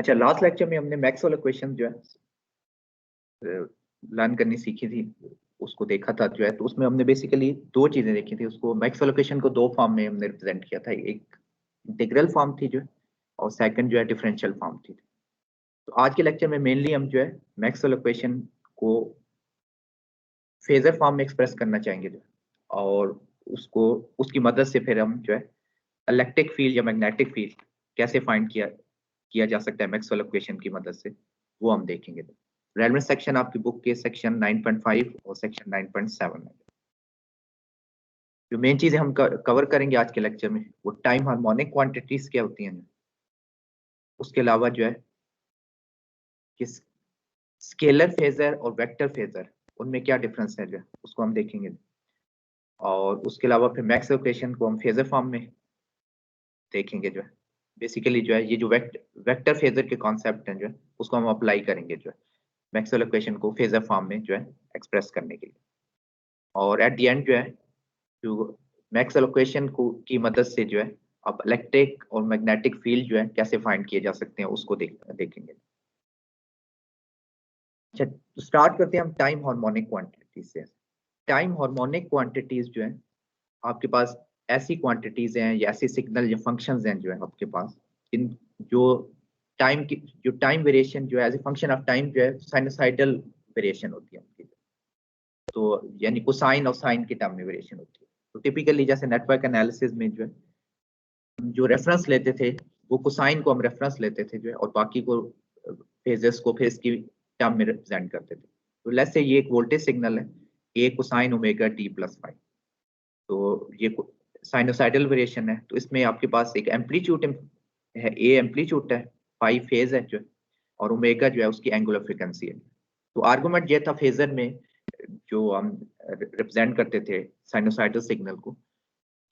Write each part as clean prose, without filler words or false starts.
अच्छा, last lecture में हमने मैक्सवेल इक्वेशन जो है लर्न करनी सीखी थी, उसको देखा था जो है। तो उसमें हमने बेसिकली दो चीजें देखी थी। उसको मैक्सवेल इक्वेशन को दो फॉर्म में हमने रिप्रेजेंट किया था। एक इंटीग्रल फॉर्म थी जो है, और सेकंड जो है डिफरेंशियल फॉर्म थी। तो आज के लेक्चर में मेनली हम जो है मैक्सवेल इक्वेशन को फेजर फॉर्म में एक्सप्रेस करना चाहेंगे जो, और उसको उसकी मदद से फिर हम जो है इलेक्ट्रिक फील्ड या मैग्नेटिक फील्ड कैसे फाइंड किया जा सकता है मैक्सवेल इक्वेशन की मदद से, वो हम देखेंगे। रेलेवेंट सेक्शन आपकी बुक के सेक्शन 9.5 और सेक्शन 9.7 है। जो मेन चीजें हम कवर करेंगे आज के लेक्चर में, वो टाइम हार्मोनिक क्वांटिटीज क्या होती हैं, उसके अलावा जो है कि स्केलर फेजर और वेक्टर फेजर उनमें क्या डिफरेंस है जो है उसको हम देखेंगे। और उसके अलावा फिर मैक्सवेल इक्वेशन को हम फेजर फॉर्म में देखेंगे जो है। बेसिकली जो है ये जो वेक्टर फेजर के कॉन्सेप्ट हैं जो है उसको हम अप्लाई करेंगे जो है मैक्सवेल इक्वेशन को फेजर फॉर्म में जो है एक्सप्रेस करने के लिए। और एट द एंड जो है जो मैक्सवेल इक्वेशन को की मदद से जो है अब इलेक्ट्रिक और मैग्नेटिक फील्ड जो है कैसे फाइंड किए जा सकते हैं उसको देखेंगे। अच्छा, तो स्टार्ट करते हैं हम टाइम हार्मोनिक क्वांटिटीज से। टाइम हार्मोनिक क्वांटिटीज जो है आपके पास ऐसी क्वांटिटीज हैं या ऐसे सिग्नल या फंक्शंस हैं जो है आपके पास, इन जो टाइम की जो टाइम वेरिएशन जो है as a function of time जो है साइनोसाइडल वेरिएशन होती है उनकी। तो यानी कोसाइन और साइन की टर्म में वेरिएशन होती है। तो टिपिकली जैसे नेटवर्क एनालिसिस में जो है जो रेफरेंस लेते थे वो कोसाइन को हम रेफरेंस लेते थे जो है, और बाकी को फेजेस को फेज की टर्म में रिप्रेजेंट करते थे। तो लेट्स से ये एक वोल्टेज सिग्नल है A cosine omega T plus five. तो ये साइनोसाइडल वेरिएशन है। तो इसमें आपके पास एक एम्पलीट्यूड है, ए एम्पलीट्यूड है, फाइव फेज है जो है, और ओमेगा जो है उसकी एंगुलर फ्रीक्वेंसी है। तो आर्गुमेंट ये था फेजर में जो हम रिप्रेजेंट करते थे साइनोसाइडल सिग्नल को,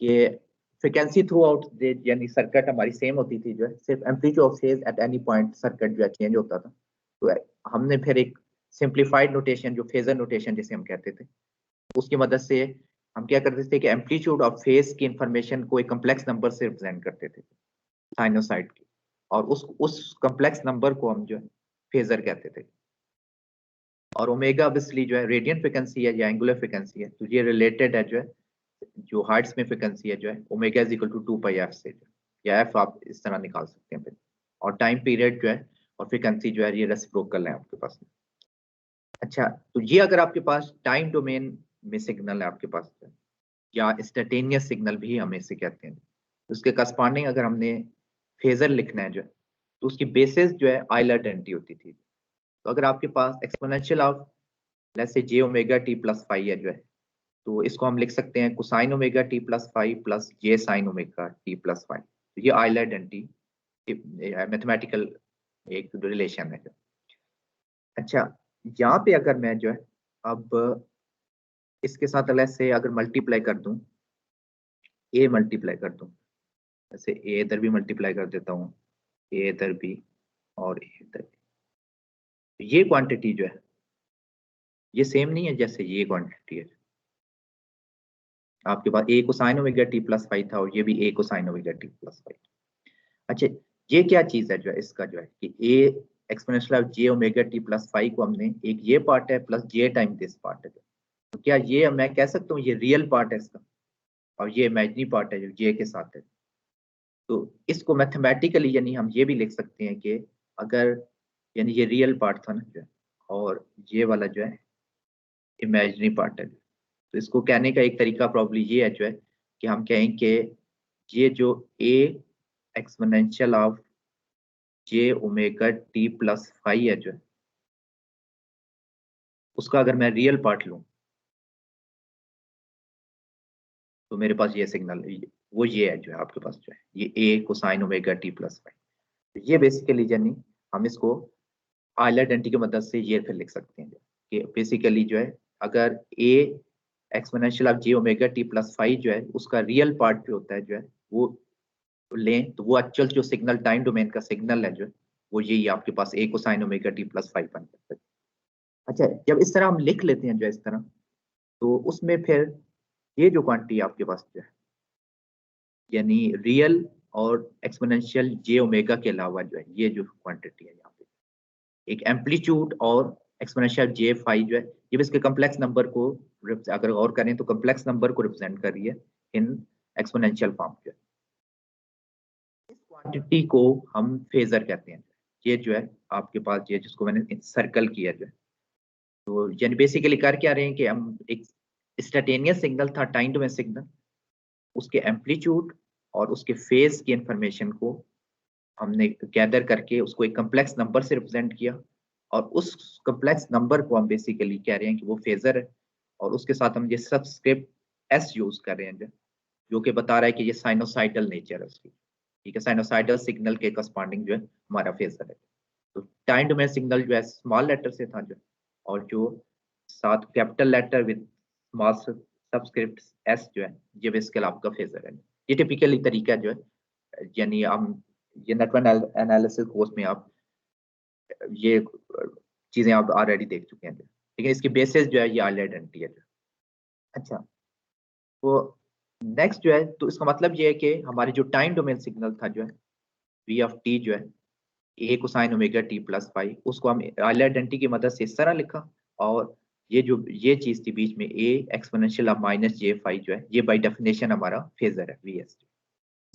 ये फ्रीक्वेंसी थ्रू आउट यानी सर्किट हमारी सेम होती थी जो है, सिर्फ amplitude of phase at any point circuit जो है चेंज होता था। तो हमने फिर एक सिंप्लीफाइड नोटेशन जो फेजर नोटेशन जिसे हम कहते थे, उसकी मदद से हम क्या करते थे कि एम्पलीट्यूड ऑफ फेज की इंफॉर्मेशन को एक कम्प्लेक्स नंबर से रिप्रेजेंट करते थे साइनोसाइड की, और उस कम्प्लेक्स नंबर को हम जो है फेजर कहते थे। और ओमेगा ऑब्वियसली जो है रेडियन फ्रीक्वेंसी है या एंगुलर फ्रीक्वेंसी है, तो ये रिलेटेड है जो है जो हर्ट्ज में फ्रीक्वेंसी है जो है omega is equal to 2 pi f से, या एफ आप इस तरह निकाल सकते हैं फिर। और टाइम पीरियड जो है और फ्रीक्वेंसी जो है ये रेसिप्रोकल है आपके पास। अच्छा, तो ये अगर आपके पास टाइम डोमेन में सिग्नल है आपके पास, या इंस्टेंटेनियस सिग्नल भी हम इसे कहते हैं, तो उसके करस्पॉन्डिंग अगर हमने फेजर लिखना है जो है, तो उसकी बेसिस जो है आइलर आइडेंटिटी होती थी। तो अगर आपके पास exponential of let's say J omega T plus five है जो है, तो इसको हम लिख सकते हैं cosine omega T plus five plus J sine omega T plus five. तो ये आइलर आइडेंटिटी मैथमेटिकल एक रिलेशन है। अच्छा, यहाँ पे अगर मैं जो है अब इसके साथ लेट्स से अगर मल्टीप्लाई कर दूं, ए मल्टीप्लाई कर दूं, जैसे ए इधर भी मल्टीप्लाई कर देता हूँ, ए इधर भी और ए इधर भी, तो ये क्वांटिटी जो है ये सेम नहीं है जैसे ये क्वांटिटी है। आपके पास A cosine omega T plus five था और ये भी A cosine omega T plus five. अच्छा, ये क्या चीज है जो है इसका जो है कि ए exponential of J omega T plus five को हमने एक ये पार्ट है plus J time this part है, तो क्या ये मैं कह सकता हूँ ये रियल पार्ट है इसका, और ये इमेजिनरी पार्ट है जो जे के साथ है। तो इसको मैथमेटिकली यानी हम ये भी लिख सकते हैं कि अगर यानी ये रियल पार्ट था ना जो है, और ये वाला जो है इमेजिनरी पार्ट है, तो इसको कहने का एक तरीका प्रॉब्ली ये है जो है कि हम कहें कि ये जो ए exponential of J omega T plus five है जो है, उसका अगर मैं रियल पार्ट लूं तो मेरे पास ये सिग्नल वो ये है जो है आपके पास जो है ये A cosine omega T plus five. ये बेसिकली यानी हम इसको आइलर आइडेंटिटी की मदद से ये फिर लिख सकते हैं कि बेसिकली जो है अगर ए exponential of J omega T plus five जो है उसका रियल पार्ट जो होता है जो है वो लें, तो वो एक्चुअल जो सिग्नल टाइम डोमेन का सिग्नल है जो है वो यही आपके पास A cosine omega T plus five बन जाता है। अच्छा, जब इस तरह हम लिख लेते हैं जो इस तरह, तो उसमें फिर ये जो क्वांटिटी आपके पास जो है यानी रियल और एक्सपोनेंशियल जे ओमेगा के अलावा जो है ये जो क्वांटिटी है यहाँ पे एक एम्पलीट्यूड और एक्सपोनेंशियल जे फाई जो है ये इसके कम्प्लेक्स नंबर को अगर और करें तो कम्प्लेक्स नंबर को रिप्रेजेंट कर रही है इन एक्सपोनेंशियल फॉर्म जो है। इस क्वांटिटी को हम फेजर कहते हैं। ये जो है आपके पास ये जिसको मैंने सर्कल किया जो है, तो यानी बेसिकली कर क्या रहे हैं कि हम एक इंस्टेंटेनियस सिग्नल था टाइम डोमेन सिग्नल, उसके एम्पलीट्यूड और उसके फेज की इंफॉर्मेशन को हमने गैदर करके उसको एक कम्प्लेक्स नंबर से रिप्रेजेंट किया और उस कम्प्लेक्स नंबर को हम बेसिकली कह रहे हैं कि वो फेजर है और उसके साथ हम ये सबस्क्रिप्ट एस यूज कर रहे हैं जो कि बता रहा है कि ये साइनोसाइडल नेचर है उसकी। ठीक है, साइनोसाइडल सिग्नल के करस्पॉन्डिंग जो है हमारा फेजर है। तो टाइम डोमेन सिग्नल जो है स्मॉल लेटर से था जो, और जो साथ capital letter with small subscript s जो है ये बेसिकली आपका फेजर है। ये टिपिकली तरीका जो है, यानी हम ये नेटवर्क एनालिसिस कोर्स में आप ये चीजें आप ऑलरेडी देख चुके हैं, लेकिन इसकी बेसिस जो है ये आइडेंटिटी है। अच्छा, तो नेक्स्ट जो है, तो इसका मतलब ये है कि हमारी जो टाइम डोमेन सिग्नल था जो है वी ऑफ टी जो है A cosine omega T plus phi, उसको हम आइडेंटिटी की मदद से इस तरह लिखा, और ये जो ये चीज थी बीच में A exponential of minus J phi जो है ये बाय डेफिनेशन हमारा फेजर है वी एस,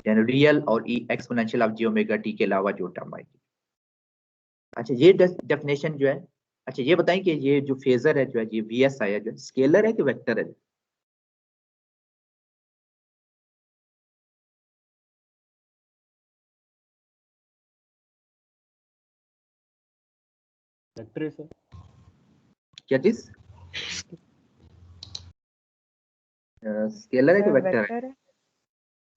यानी रियल और e exponential of J omega T के अलावा जो टर्म आएगी। अच्छा, ये डेफिनेशन जो है, अच्छा ये बताएं कि ये जो फेजर है जो है ये वी एस आया जो है स्केलर है कि वेक्टर है? वेक्टर है सर। क्या चीज स्केलर है कि वेक्टर है? वेक्टर है।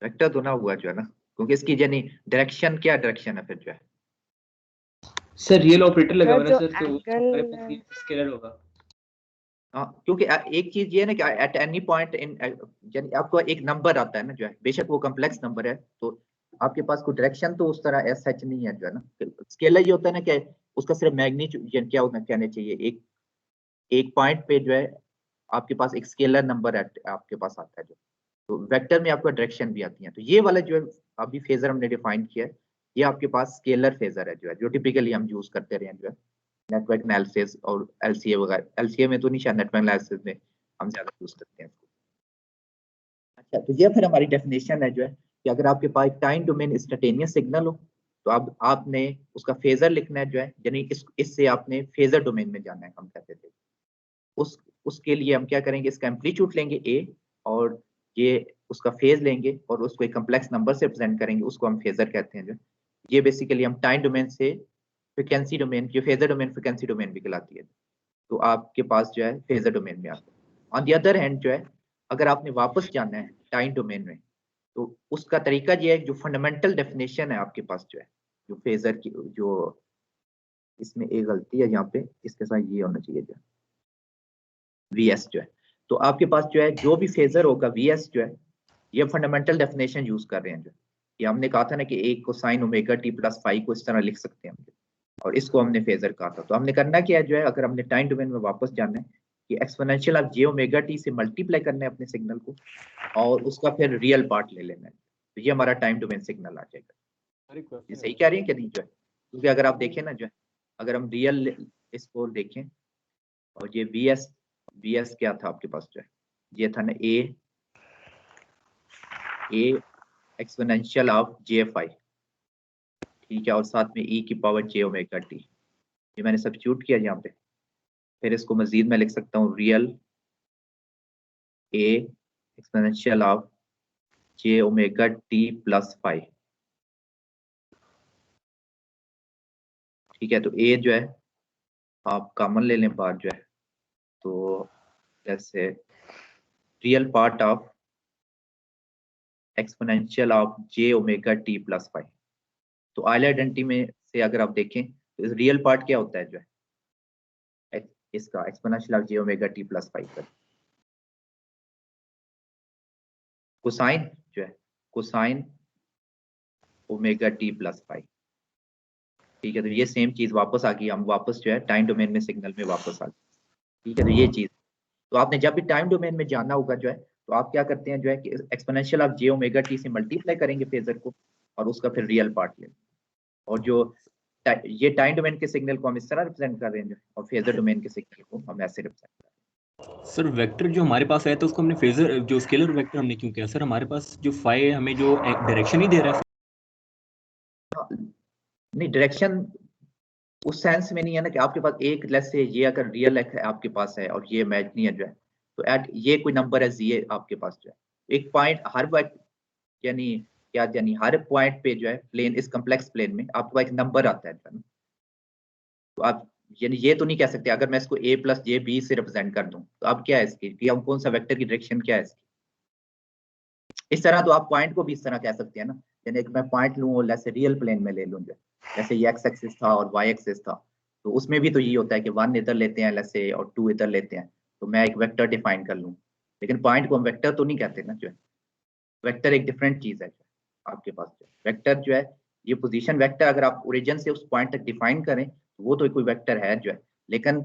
वेक्टर तो ना हुआ जो है ना, क्योंकि इसकी यानी डायरेक्शन क्या डायरेक्शन है फिर जो है सर रियल ऑपरेटर लगा हुआ है ना जो सर, तो हमारे पास एंगल स्केलर होगा। हाँ, क्योंकि एक चीज ये है ना कि एट एनी पॉइंट इन, यानी आपको एक नंबर आता है ना जो है, बेशक वो कॉम्प्लेक्स नंबर है, तो आपके पास कोई डायरेक्शन तो उस तरह एस सच नहीं है जो है ना। स्केलर ये होता है ना कि उसका सिर्फ मैग्नीट्यूड क्या होना कहना चाहिए, एक एक पॉइंट पे जो है आपके पास एक स्केलर नंबर आपके पास आता है जो, तो वेक्टर में आपका डायरेक्शन भी आती है। तो ये वाला जो है अभी फेजर हमने डिफाइन किया है, ये आपके पास स्केलर फेजर है जो है, जो टिपिकली हम यूज करते रहे हैं जो है नेटवर्क एनालिसिस और एलसीए वगैरह। एलसीए में तो नहीं, शायद नेटवर्क एनालिसिस में हम ज्यादा यूज करते हैं इसको। अच्छा, तो ये फिर हमारी डेफिनेशन है जो है कि अगर आपके पास टाइम डोमेन इंस्टेंटेनियस सिग्नल हो तो अब आपने उसका फेजर लिखना है जो है, यानी इससे आपने फेजर डोमेन में जाना है हम कहते थे। उसके लिए हम क्या करेंगे, इसका एम्पलीट्यूड लेंगे ए, और ये उसका फेज लेंगे और उसको एक कम्प्लेक्स नंबर से रिप्रेजेंट करेंगे, उसको हम फेजर कहते हैं जो। ये बेसिकली हम टाइम डोमेन से फ्रिक्वेंसी डोमेन, जो फेजर डोमेन फ्रिक्वेंसी डोमेन भी कहलाती है, तो आपके पास जो है फेजर डोमेन में आता है। ऑन दी अदर हैंड जो है, अगर आपने वापस जाना है टाइम डोमेन में, तो उसका तरीका ये है, जो फंडामेंटल डेफिनेशन है आपके पास जो है, जो फेजर की, जो इसमें एक गलती है यहाँ पे, इसके साथ ये होना चाहिए जो वी एस जो है, तो आपके पास जो है जो भी फेजर होगा वी एस जो है, ये फंडामेंटल डेफिनेशन यूज कर रहे हैं जो, ये हमने कहा था ना कि एक cosine omega T plus phi को इस तरह लिख सकते हैं हम, और इसको हमने फेजर कहा था। तो हमने करना क्या है जो है, अगर हमने टाइम डोमेन में वापस जाना है कि exponential of J omega T से मल्टीप्लाई करना है अपने सिग्नल को, और उसका फिर रियल पार्ट ले लेना है, तो ये हमारा टाइम डोमेन सिग्नल आ जाएगा। ये सही कह रही है कि नहीं जो है, क्योंकि अगर आप देखें ना जो है, अगर हम रियल इसको देखें, और ये वी एस क्या था आपके पास जो है, ये था ना a exponential of j phi, ठीक है, और साथ में ई की पावर जे ओमेगा टी, ये मैंने सब्स्टिट्यूट किया यहाँ पे। फिर इसको मजीद मैं लिख सकता हूँ real a exponential of J omega T plus phi, ठीक है। तो ए जो है आप कॉमन ले लें बाहर जो है, तो जैसे real part of exponential of J omega T plus phi, तो आइडेंटिटी में से अगर आप देखें तो रियल पार्ट क्या होता है जो है इसका exponential of J omega T plus phi का कोसाइन जो है, cosine omega T plus phi, ठीक है। तो ये सेम चीज वापस आ गई, हम वापस जो है टाइम डोमेन में सिग्नल में वापस आ गए, ठीक है। तो ये चीज, तो आपने जब भी टाइम डोमेन में जाना होगा जो है, तो आप क्या करते हैं जो है कि exponential of J omega T से मल्टीप्लाई करेंगे फेजर को, और उसका फिर रियल पार्ट ले, और जो ये टाइम डोमेन के सिग्नल को हम इस तरह रिप्रेजेंट कर रहे हैं और फेजर डोमेन के सिग्नल को हम ऐसे रिप्रेजेंट कर रहे हैं। सर वेक्टर जो हमारे पास है तो उसको हमने फेजर जो स्केलर वेक्टर हमने क्यों किया सर? हमारे पास जो फाई हमें जो डायरेक्शन ही दे रहा है। नहीं, डायरेक्शन उस सेंस में नहीं है ना कि आपके पास एक लेस से ये अगर रियल है आपके पास है और ये इमेजिनरी है जो है, तो एट ये कोई नंबर है ये आपके पास जो है एक पॉइंट हर वक्त, यानी क्या, यानी हर पॉइंट पे जो है प्लेन, इस कम्प्लेक्स प्लेन में आपके पास एक नंबर आता है जो है। तो आप यानी ये तो नहीं कह सकते अगर मैं इसको a प्लस जे बी से रिप्रेजेंट कर दूं तो अब क्या है इसकी कि हम कौन सा वेक्टर की डायरेक्शन क्या है इसकी। इस तरह तो आप पॉइंट को भी इस तरह कह सकते हैं ना, यानी एक मैं पॉइंट लूं और जैसे रियल प्लेन में ले लूं, जैसे ये x एक्सिस था और y एक्सिस था, तो उसमें भी तो ये होता है कि 1 इधर लेते हैं जैसे और 2 इधर लेते हैं, तो मैं एक वेक्टर डिफाइन कर लूं। लेकिन पॉइंट को हम वेक्टर तो नहीं कहते ना जो है, वेक्टर एक डिफरेंट चीज है आपके पास। वेक्टर जो है ये पोजीशन वेक्टर, अगर आप ओरिजिन से उस पॉइंट तक डिफाइन करें तो वो तो कोई वेक्टर है जो है, लेकिन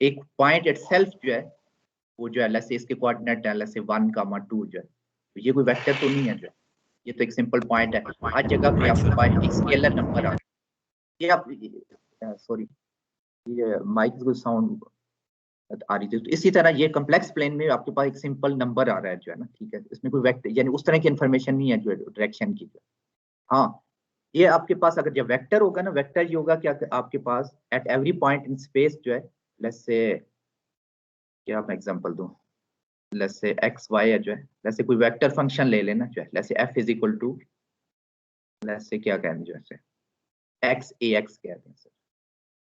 एक पॉइंट इटसेल्फ जो है वो जो है जैसे इसके कोऑर्डिनेट है जैसे 1, 2 जो है, तो ये कोई वेक्टर तो नहीं है जो है, ये तो एक सिंपल पॉइंट है। हर जगह पे आपके पास एक स्केलर नंबर आ, ये आप सॉरी ये माइक को साउंड आ रही थी, तो इसी तरह ये कॉम्प्लेक्स प्लेन में आपके पास एक सिंपल नंबर आ रहा है जो है ना, ठीक है, इसमें कोई वेक्टर यानी उस तरह की इन्फॉर्मेशन नहीं है जो डायरेक्शन की। हाँ, ये आपके पास अगर जब वेक्टर होगा ना, वेक्टर ये होगा क्या आपके पास at every point in space जो है, लेट्स से क्या मैं एग्जांपल दूं, लेट्स से एक्स वाई है जो है, लेट्स से कोई वेक्टर फंक्शन ले लेना जो है, let's say f is equal to let's say क्या कहते हैं जो है x ax कहते हैं सर,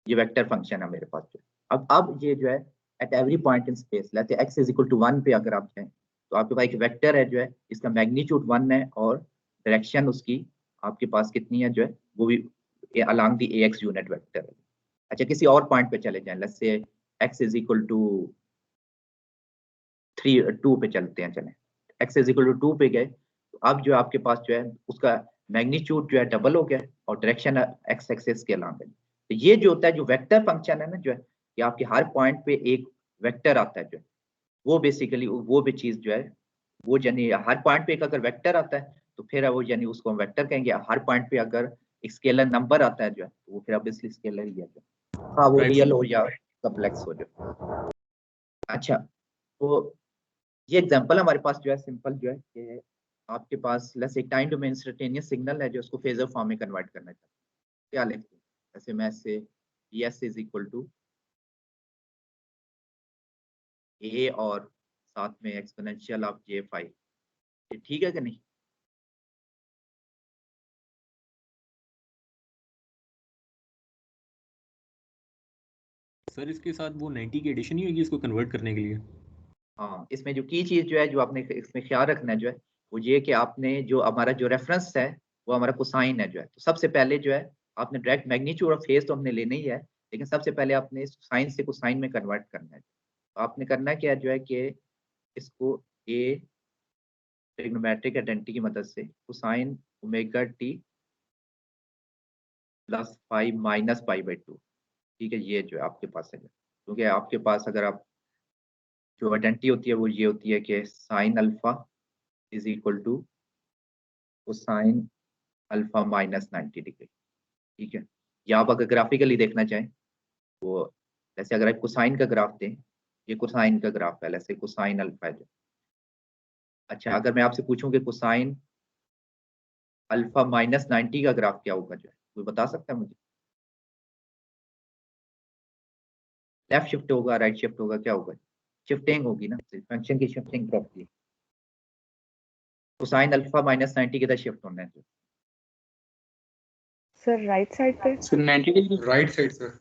ये वेक्टर फंक्शन है मेरे पास जो है। अब ये जो है at every point in space let's say x is equal to 1 पे अगर आप जाएं तो आपके पास एक वेक्टर है जो है, इसका मैग्नीट्यूड 1 है और डायरेक्शन उसकी आपके पास कितनी है जो है, वो भी along the ax unit vector है। अच्छा, किसी और पॉइंट पे चले जाएं, let's say x is equal to 2 पे चलते हैं, चलें x इज इक्वल टू 2 पे गए तो अब जो आपके पास जो है उसका मैग्नीट्यूड जो है डबल हो गया और डायरेक्शन x एक्सिस के अलोंग है। तो ये जो होता है जो वेक्टर फंक्शन है ना जो है, कि आपके हर पॉइंट पे एक वेक्टर आता है जो है, वो बेसिकली वो भी चीज जो है वो, यानी हर पॉइंट पे एक अगर वेक्टर आता है तो फिर वो यानी उसको हम वेक्टर कहेंगे। हर पॉइंट पे अगर एक स्केलर नंबर आता है जो है, तो वो फिर ऑब्वियसली स्केलर ही है जो, हाँ वो रियल हो या कॉम्प्लेक्स हो जो। अच्छा, तो ये एग्जांपल हमारे पास जो है सिंपल जो है कि आपके पास लेट्स एक टाइम डोमेन इंस्टेंटेनियस सिग्नल है जो उसको फेजर फॉर्म में कन्वर्ट करना चाहते हैं। क्या लिखते हैं, जैसे मैं say s is equal to a और साथ में एक्सपोनेंशियल ऑफ j5, ये ठीक है कि नहीं? सर इसके साथ वो 90 की एडिशन ही होगी इसको कन्वर्ट करने के लिए। हाँ, इसमें जो की चीज जो है जो आपने इसमें ख्याल रखना है जो है वो ये कि आपने जो हमारा जो रेफरेंस है वो हमारा कोसाइन है जो है, तो सबसे पहले जो है आपने डायरेक्ट मैग्नीट्यूड और फेज तो हमने लेना ही है, लेकिन सबसे पहले आपने साइन से कोसाइन में कन्वर्ट करना है। तो आपने करना क्या है जो है कि इसको ए ट्रिग्नोमेट्रिक आइडेंटिटी की मदद से cosine omega T plus five minus pi by 2, ठीक है, ये जो है आपके पास है, क्योंकि आपके पास अगर आप जो आइडेंटिटी होती है वो ये होती है कि sine alpha is equal to cosine alpha minus 90 degree, ठीक है। या आप अगर ग्राफिकली देखना चाहें वो, जैसे अगर आप कोसाइन का ग्राफ दें, ये कोसाइन का ग्राफ है, जैसे कोसाइन अल्फा है जो। अच्छा, अगर मैं आपसे पूछूं कि कोसाइन अल्फा माइनस 90 का ग्राफ क्या होगा जो है, कोई बता सकता है मुझे? लेफ्ट शिफ्ट होगा, राइट शिफ्ट होगा, क्या होगा? शिफ्टिंग होगी ना, फंक्शन की shifting property. Cosine alpha minus 90 किधर शिफ्ट होना है? सर राइट साइड पे। Sir 90 degree right side sir,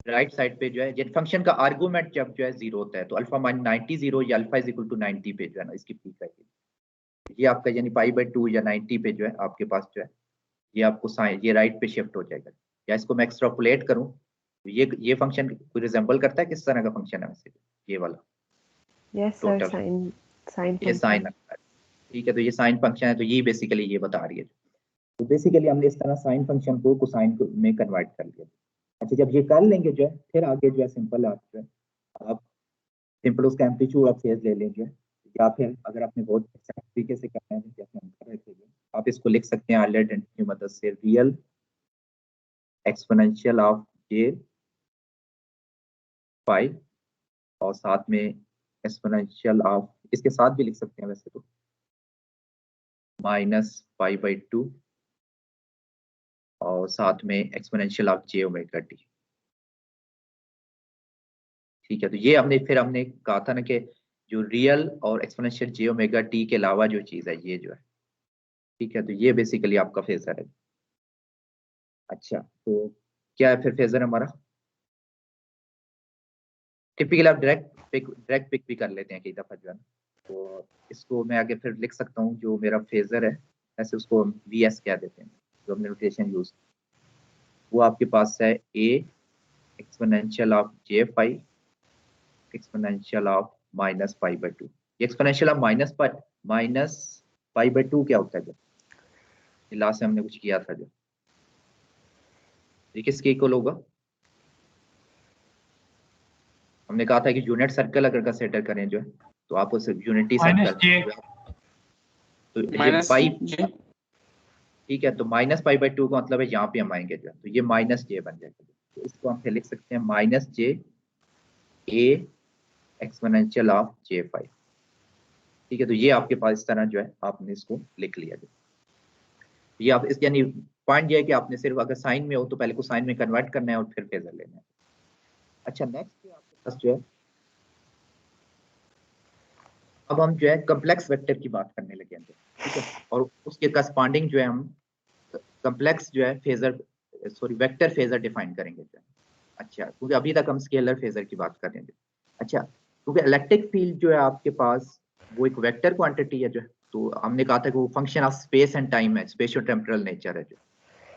right side पे जो है जिन फंक्शन का आर्गुमेंट जब जो है 0 होता है तो अल्फा माइनस 90 0 या अल्फा इज इक्वल टू 90 पे जो है ना इसकी पीक आएगी, ये आपका यानी पाई बाई 2 या 90 पे जो है आपके पास जो है ये आपको साइन ये राइट पे शिफ्ट हो जाएगा। या इसको मैं एक्सट्रापोलेट करूं तो ये फंक्शन कोई रिजेंबल करता है किस तरह का फंक्शन है वैसे ये वाला? यस सर, टोटल साइन ये साइन, ठीक है, तो ये साइन फंक्शन है, तो ये बेसिकली ये बता रही है। तो बेसिकली हमने इस तरह साइन फंक्शन को कोसाइन में कन्वर्ट कर लिया। अच्छा, जब ये कर लेंगे जो है फिर आगे जो है सिंपल आप जो है आप सिंपल उसका एम्पलीट्यूड आप फेज ले लें जो है, या फिर अगर आपने बहुत अच्छा तरीके से करना है जैसे हम कर रहे थे, आप इसको लिख सकते हैं आइलैंड की मदद से, रियल एक्सपोनेंशियल ऑफ जे 5 और साथ में एक्सपोनेंशियल ऑफ, इसके साथ भी लिख सकते हैं वैसे तो, -5/2 और साथ में exponential of J omega T. ठीक है, तो ये हमने कहा था ना कि जो रियल और एक्सपोनेंशियल जे ओमेगा टी के अलावा जो चीज़ है ये जो है, ठीक है, तो ये बेसिकली आपका फेजर है। अच्छा, तो क्या है फिर फेजर हमारा? टिपिकल आप डायरेक्ट पिक भी कर लेते हैं कई दफा जो है ना, तो इसको मैं आगे फिर लिख सकता हूँ जो मेरा फेजर है, ऐसे उसको वी एस कह देते हैं, जो हमने नोटेशन यूज, वो आपके पास है ए exponential of j5 exponential of -5/2। Exponential of -5/2 क्या होता है? जो लास्ट से हमने कुछ किया था, जो ये किसके इक्वल होगा? हमने कहा था कि यूनिट सर्कल अगर कंसीडर करें जो है, तो आप उस यूनिटी सर्कल, तो ये पाई, ठीक है, तो -5/2 का मतलब है यहाँ पे हम आएंगे जो है, तो ये -j बन जाएगा, तो इसको हम फिर लिख सकते हैं -j a exponential of j5। ठीक है, तो ये आपके पास इस तरह जो है आपने इसको लिख लिया। जो ये आप इस, यानी पॉइंट ये है कि आपने सिर्फ अगर साइन में हो तो पहले को साइन में कन्वर्ट करना है और फिर फेजर लेना है। अच्छा, नेक्स्ट आपके पास जो है, अब हम जो है कम्प्लेक्स वेक्टर की बात करने लगे हैं, ठीक है, और उसके करस्पॉन्डिंग जो है हम कम्प्लेक्स जो है phasor, sorry vector phasor define करेंगे जो है। अच्छा, क्योंकि अभी तक हम स्केलर फेजर की बात कर रहे हैं। अच्छा, क्योंकि इलेक्ट्रिक फील्ड जो है आपके पास वो एक वेक्टर क्वांटिटी है जो है, तो हमने कहा था कि वो function of space and time है, स्पेशियो टेम्पोरल नेचर है जो,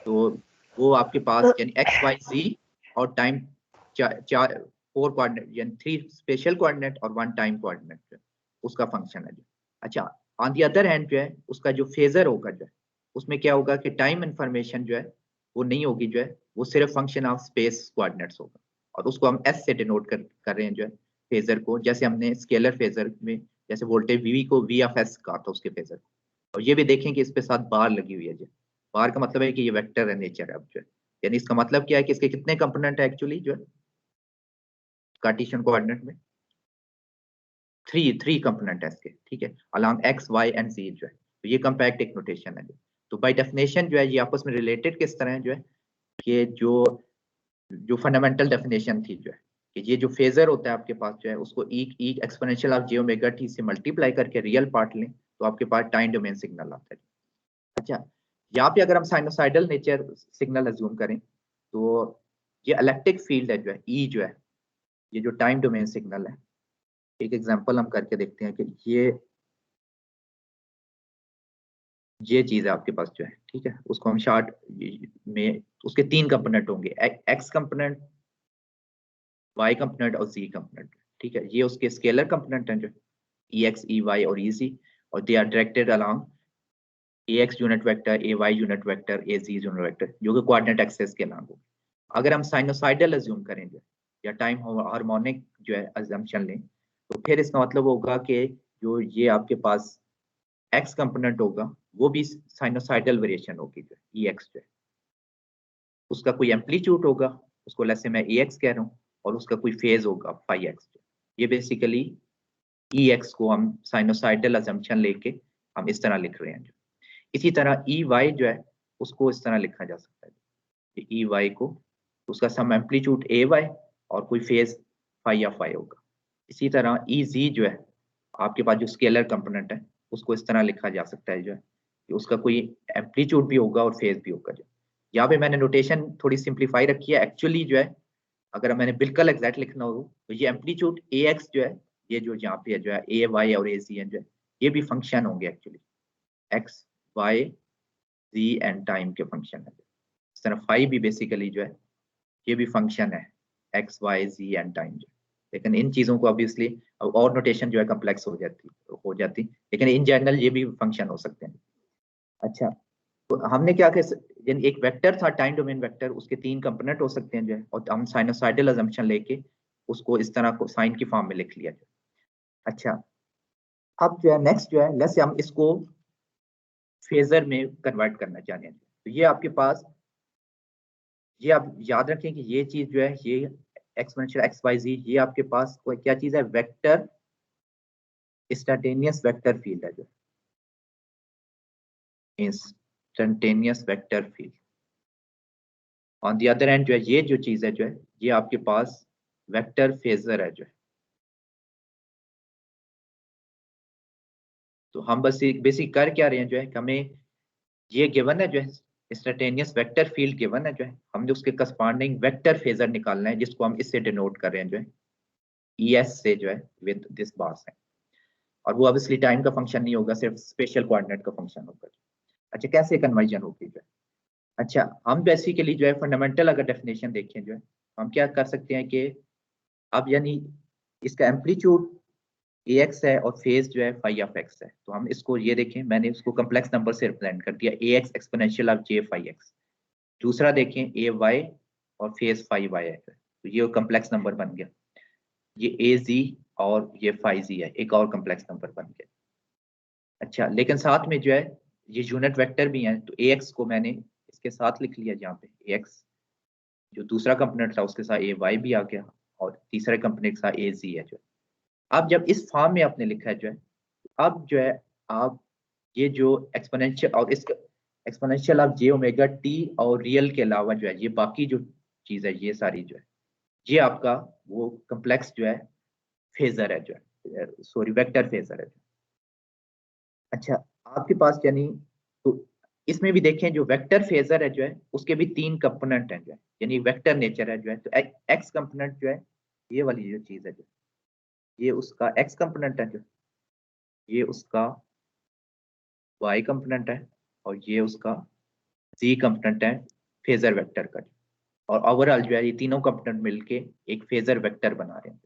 तो वो आपके पास यानी एक्स वाई जी और टाइम चार 4 कोऑर्डिनेट यानी 3 स्पेशल कोऑर्डिनेट और 1 टाइम कोऑर्डिनेट उसका फंक्शन है जो। अच्छा, ऑन दी अदर हैंड जो है उसका जो फेजर होगा जो है, उसमें क्या होगा कि टाइम इंफॉर्मेशन जो है वो नहीं होगी जो है, वो सिर्फ फंक्शन ऑफ स्पेस कोऑर्डिनेट्स होगा, और उसको हम एस से डिनोट कर रहे हैं जो है फेजर को, जैसे हमने स्केलर फेजर में जैसे वोल्टेज वी को वी ऑफ एस कहा था उसके फेजर को। और ये भी देखें कि इस पे साथ बार लगी हुई है जो, बार का मतलब है कि ये वेक्टर है, नेचर है अब जो है, यानी इसका मतलब क्या है कि इसके कितने कंपोनेंट है एक्चुअली जो है कार्टेशियन कोऑर्डिनेट में, थ्री कंपोनेंट है इसके, ठीक है, अलॉन्ग एक्स वाई एंड जी जो है, तो ये कम्पैक्ट एक नोटेशन है। तो बाय डेफिनेशन जो है ये आपस में रिलेटेड किस तरह है जो है, कि जो फंडामेंटल डेफिनेशन थी जो है, कि ये जो फेजर होता है आपके पास जो है उसको e exponential of J omega T से मल्टीप्लाई करके रियल पार्ट लें तो आपके पास टाइम डोमेन सिग्नल आता है। अच्छा, यहाँ पे अगर हम साइनोसाइडल नेचर सिग्नल अज्यूम करें तो ये इलेक्ट्रिक फील्ड है जो है ई जो है, ये जो टाइम डोमेन सिग्नल है, एक एग्जांपल हम करके देखते हैं कि ये चीज है आपके पास जो है, ठीक है, उसको हम शार्ट में, उसके 3 कंपोनेंट होंगे, एक्स कंपोनेंट, वाई कंपोनेंट और जी कंपोनेंट, ठीक है, ये उसके स्केलर कंपोनेंट हैं जो ई एक्स ई वाई और ई जी, और they are directed along a x unit vector, A Y unit vector, A ji unit vector, जो कि कोऑर्डिनेट एक्सेस के अलॉन्ग हो। अगर हम साइनोसाइडल अज्यूम करें जो, या टाइम हार्मोनिक जो है अजम्पशन लें, तो फिर इसका मतलब होगा कि जो ये आपके पास एक्स कंपोनेंट होगा वो भी साइनोसाइडल वेरिएशन होगी जो ई एक्स जो है, उसका कोई एम्पलीट्यूड होगा, उसको जैसे मैं ए एक्स कह रहा हूँ, और उसका कोई फेज होगा फाई एक्स। ये बेसिकली ई एक्स को हम साइनोसाइडल अजम्पशन लेके हम इस तरह लिख रहे हैं। इसी तरह ई वाई जो है उसको इस तरह लिखा जा सकता है, ई वाई को उसका सम एम्पलीट्यूड ए वाई और कोई फेज फाई या फाई होगा। इसी तरह ई जी जो है आपके पास जो स्केलर कंपोनेंट है उसको इस तरह लिखा जा सकता है जो है कि उसका कोई एम्पलीट्यूड भी होगा और फेज भी होगा। जो यहाँ पे मैंने नोटेशन थोड़ी सिंप्लीफाई रखी है, एक्चुअली जो है अगर मैंने बिल्कुल एग्जैक्ट लिखना हो तो ये एम्पलीट्यूड ए एक्स जो है, ये जो यहाँ पे है जो है ए वाई और ए सी जो है, ये भी फंक्शन होंगे actually, x Y z and time के फंक्शन है। इस तरह फाई भी बेसिकली जो है ये भी फंक्शन है x Y z and time जो, लेकिन इन चीजों को ऑब्वियसली और नोटेशन जो है कम्प्लेक्स हो जाती, लेकिन इन जनरल ये भी फंक्शन हो सकते हैं। अच्छा, तो हमने क्या यानी एक वेक्टर था टाइम डोमेन वेक्टर, उसके 3 कंपोनेंट हो सकते हैं जो है, और हम साइनोसाइडल अजम्पशन लेके उसको इस तरह को साइन की फॉर्म में लिख लिया। अच्छा, अब जो है नेक्स्ट जो है लेट्स से हम इसको फेजर में कन्वर्ट करना चाहते हैं, तो ये आपके पास, ये आप याद रखें कि ये चीज जो है ये एक्सपोनेंशियल एक्स वाई जी, ये आपके पास कोई क्या चीज है, वेक्टर इंस्टैंटेनियस वेक्टर फील्ड है, जो instantaneous vector field. On the other and जो है ये जो चीज है जो है ये आपके पास वेक्टर फेजर है जो है। तो हम बस बेसिक कर क्या रहे हैं जो है, हमें ये गिवन है जो है इंस्टैंटेनियस वेक्टर फील्ड गिवन है जो है, हमने उसके करस्पॉन्डिंग वेक्टर फेजर निकालना है जिसको हम इससे डिनोट कर रहे हैं जो है ES से जो है विद दिस बार है। और वो ऑब्वियसली टाइम का फंक्शन नहीं होगा, सिर्फ स्पेशल कोऑर्डिनेट का फंक्शन होगा। अच्छा कैसे कन्वर्जन होगी जो है, अच्छा हम बेसिकली जो है फंडामेंटल अगर डेफिनेशन देखें जो है हम क्या कर सकते हैं कि अब यानी इसका एम्पलीट्यूड AX है और फेज जो है फाई ऑफ एक्स है, तो हम इसको ये देखें, मैंने इसको कम्प्लेक्स नंबर से रिप्रेजेंट कर दिया AX exponential of J phi x. दूसरा देखें AY और फेज फाई वाई है, तो ये कम्प्लेक्स नंबर बन गया। ये AZ और ये फाई Z है, एक और कम्प्लेक्स नंबर बन गया। अच्छा लेकिन साथ में जो है ये यूनिट वेक्टर भी है, तो AX को मैंने इसके साथ लिख लिया, यहाँ पे AX जो दूसरा कंपोनेंट था उसके साथ AY भी आ गया और तीसरे कंपोनेंट के साथ AZ है जो। अब जब इस फॉर्म में आपने लिखा है जो है, अब जो है आप ये जो एक्सपोनेंशियल और इस exponential of J omega T और रियल के अलावा जो है ये बाकी जो चीज है ये सारी जो है ये आपका वो कम्प्लेक्स जो है फेजर है जो है, सॉरी वेक्टर फेजर है। अच्छा आपके पास यानी तो इसमें भी देखें जो वेक्टर फेजर है जो है उसके भी 3 कंपोनेंट हैं जो है, यानी वेक्टर नेचर है जो है, तो एक्स कंपोनेंट जो है ये वाली जो चीज है जो ये उसका एक्स कंपोनेंट है जो ये उसका वाई कंपोनेंट है और ये उसका जी कंपोनेंट है फेजर वेक्टर का। और ओवरऑल जो है ये तीनों कंपोनेंट मिलके एक फेजर वेक्टर बना रहे हैं।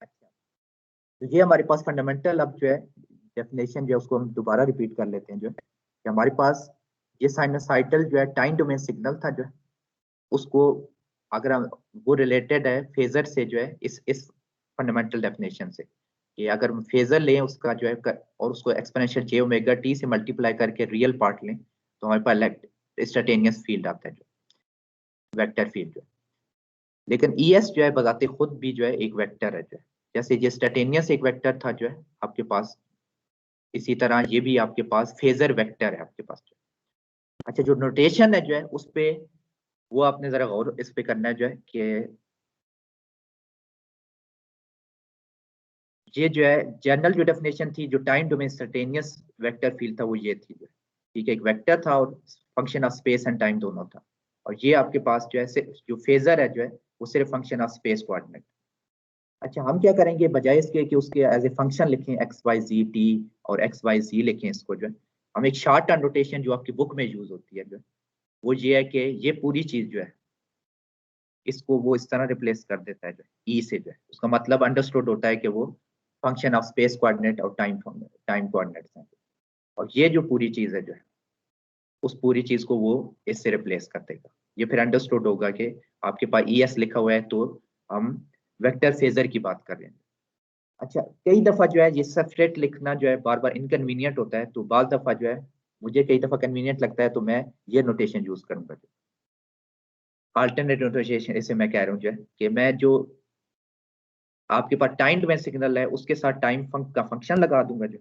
अच्छा तो ये हमारे पास फंडामेंटल अब जो है डेफिनेशन जो है उसको हम दोबारा रिपीट कर लेते हैं जो है कि हमारे पास ये साइनोसाइडल जो है टाइम डोमेन सिग्नल था जो है उसको अगर हम वो रिलेटेड है फेजर से जो है इस फंडामेंटल डेफिनेशन से कि अगर हम फेजर लें उसका जो है और उसको एक्सपोनेंशियल J ओमेगा T से मल्टीप्लाई करके रियल पार्ट लें तो हमारे पास इंस्टैंटेनियस फील्ड आता है जो वेक्टर फील्ड जो है। लेकिन ES जो है बजाते खुद भी जो है एक वेक्टर है जो है, जैसे ये इंस्टैंटेनियस एक वेक्टर था जो है आपके पास, इसी तरह ये भी आपके पास फेजर वेक्टर है आपके पास जो। अच्छा जो नोटेशन है जो है उस पे वो आपने जरा गौर इस पे करना है जो है कि ये जो है जनरल जो डेफिनेशन थी जो time domain instantaneous vector field था वो ये थी जो, ठीक है, एक वेक्टर था और function of space and time दोनों था। और ये आपके पास जो है जो फेजर है जो है वो सिर्फ फंक्शन ऑफ स्पेस कोऑर्डिनेट। अच्छा हम क्या करेंगे बजाय इसके कि उसके एज ए फंक्शन लिखें XYZ T और XYZ लिखें, इसको जो है हम एक शॉर्ट टर्म नोटेशन जो आपकी बुक में यूज होती है जो है वो ये है कि ये पूरी चीज जो है इसको वो इस तरह रिप्लेस कर देता है जो E से जो है, उसका मतलब अंडरस्टूड होता है कि वो फंक्शन ऑफ स्पेस कोऑर्डिनेट और टाइम कोऑर्डिनेट्स हैं। और ये जो पूरी चीज है जो है उस पूरी चीज को वो इससे रिप्लेस कर देगा। ये फिर अंडरस्टूड होगा कि आपके पास ES लिखा हुआ है तो हम वेक्टर फेजर की बात कर रहे हैं। अच्छा कई दफा जो है ये सेपरेट लिखना जो है बार बार इनकन्वीनियंट होता है, तो बार दफा जो है मुझे कई दफा कन्वीनियंट लगता है तो मैं ये नोटेशन यूज करूंगा। अल्टरनेट नोटेशन इसे मैं कह रहा हूँ जो है कि मैं जो आपके पास टाइम डोमेन सिग्नल है उसके साथ टाइम का फंक्शन लगा दूंगा जो,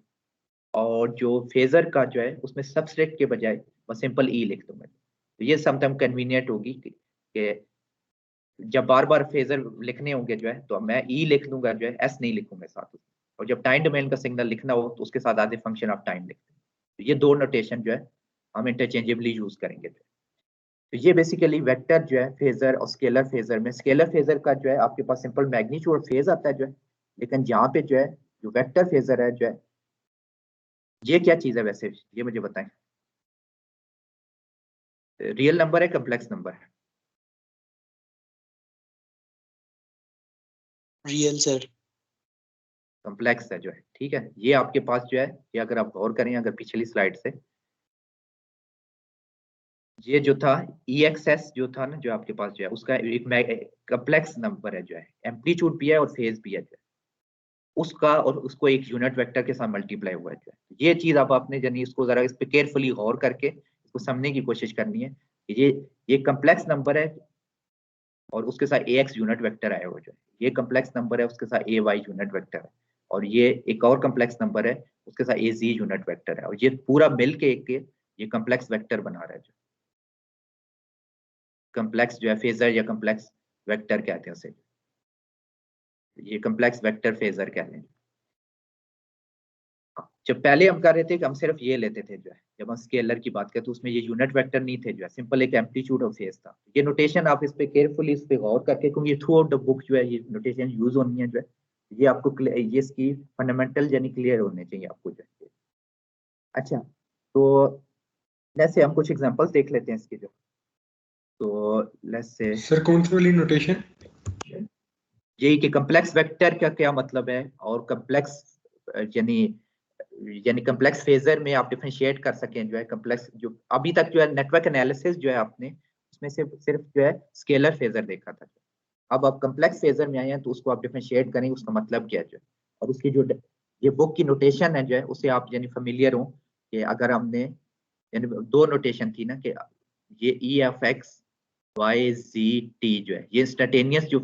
और जो फेजर का जो है उसमें सबस्ट्रेट के बजाय बस सिंपल ई लिख दूंगा। तो ये समटाइम कन्वीनियंट होगी कि जब बार बार फेजर लिखने होंगे जो है तो मैं ई लिख दूंगा जो है, एस नहीं लिखूंगा साथ में। और जब टाइम डोमेन का सिग्नल लिखना हो तो उसके साथ आधे फंक्शन ऑफ टाइम लिखते हैं। तो ये दो नोटेशन जो है हम इंटरचेंजेबली यूज करेंगे। तो ये बेसिकली वेक्टर जो है फेजर और स्केलर फेजर में, स्केलर फेजर का जो है आपके पास सिंपल मैग्नीट्यूड फेज आता है जो है, लेकिन यहाँ पे जो है जो वेक्टर फेजर है जो है ये क्या चीज है वैसे ये मुझे बताएं, रियल नंबर है कम्प्लेक्स नंबर है? Real sir. कम्प्लेक्स है जो है, ठीक है। ये आपके पास जो है ये अगर आप गौर करें अगर पिछली स्लाइड से ये जो था EXS जो था ना जो आपके पास जो है उसका एक कम्प्लेक्स नंबर है जो है, एम्पलीट्यूड भी है और फेज भी है जो है। उसका और उसको एक यूनिट वेक्टर के साथ मल्टीप्लाई हुआ है। ये चीज अब आपने यानी इसको जरा इस पे केयरफुली गौर करके इसको समझने की कोशिश करनी है। ये कम्प्लेक्स नंबर है और उसके साथ ए एक्स यूनिट वेक्टर आया हुआ है। ये कम्प्लेक्स नंबर है, उसके साथ ए वाई यूनिट वेक्टर है, और ये एक और कम्प्लेक्स नंबर है, उसके साथ ए जी यूनिट वेक्टर है, और ये पूरा मिल के एक ये कम्प्लेक्स वेक्टर बना रहा है। जो कम्प्लेक्स जो है फेजर या कम्प्लेक्स वेक्टर कहते हैं उसे, ये कम्प्लेक्स वेक्टर फेजर कहते हैं। जब पहले हम कर रहे थे कि हम सिर्फ ये लेते थे जो है, जब हम स्केलर की बात करें तो उसमें ये यूनिट वेक्टर नहीं थे, जो है सिंपल एक एम्पलीट्यूड ऑफ फेज था। ये नोटेशन आप इस पे केयरफुली इस पे गौर करके, क्योंकि थ्रू आउट द बुक जो है ये नोटेशन यूज होनी है जो है, ये आपको ये इसकी फंडामेंटल यानी क्लियर होने चाहिए आपको जो है। अच्छा, तो जैसे हम कुछ एग्जांपल्स देख लेते हैं इसके जो, तो लेट्स से सर कौन सी वाली नोटेशन? यही कि कम्प्लेक्स वेक्टर का क्या मतलब है, और कम्प्लेक्स यानी कम्प्लेक्स फेजर में आप डिफरेंशिएट कर सकें जो है कम्प्लेक्स, जो अभी तक जो है नेटवर्क एनालिसिस जो है आपने उसमें से सिर्फ जो है स्केलर फेजर देखा था। अब आप कम्प्लेक्स फेजर में आए हैं तो उसको आप डिफरेंशिएट करेंगे, उसका मतलब क्या है जो है, और उसकी जो ये बुक की नोटेशन है जो है उससे आप यानी फेमिलियर हो कि अगर हमने यानी दो नोटेशन थी ना कि ये E f x Y z t जो है ये इंस्टेंटेनियस जो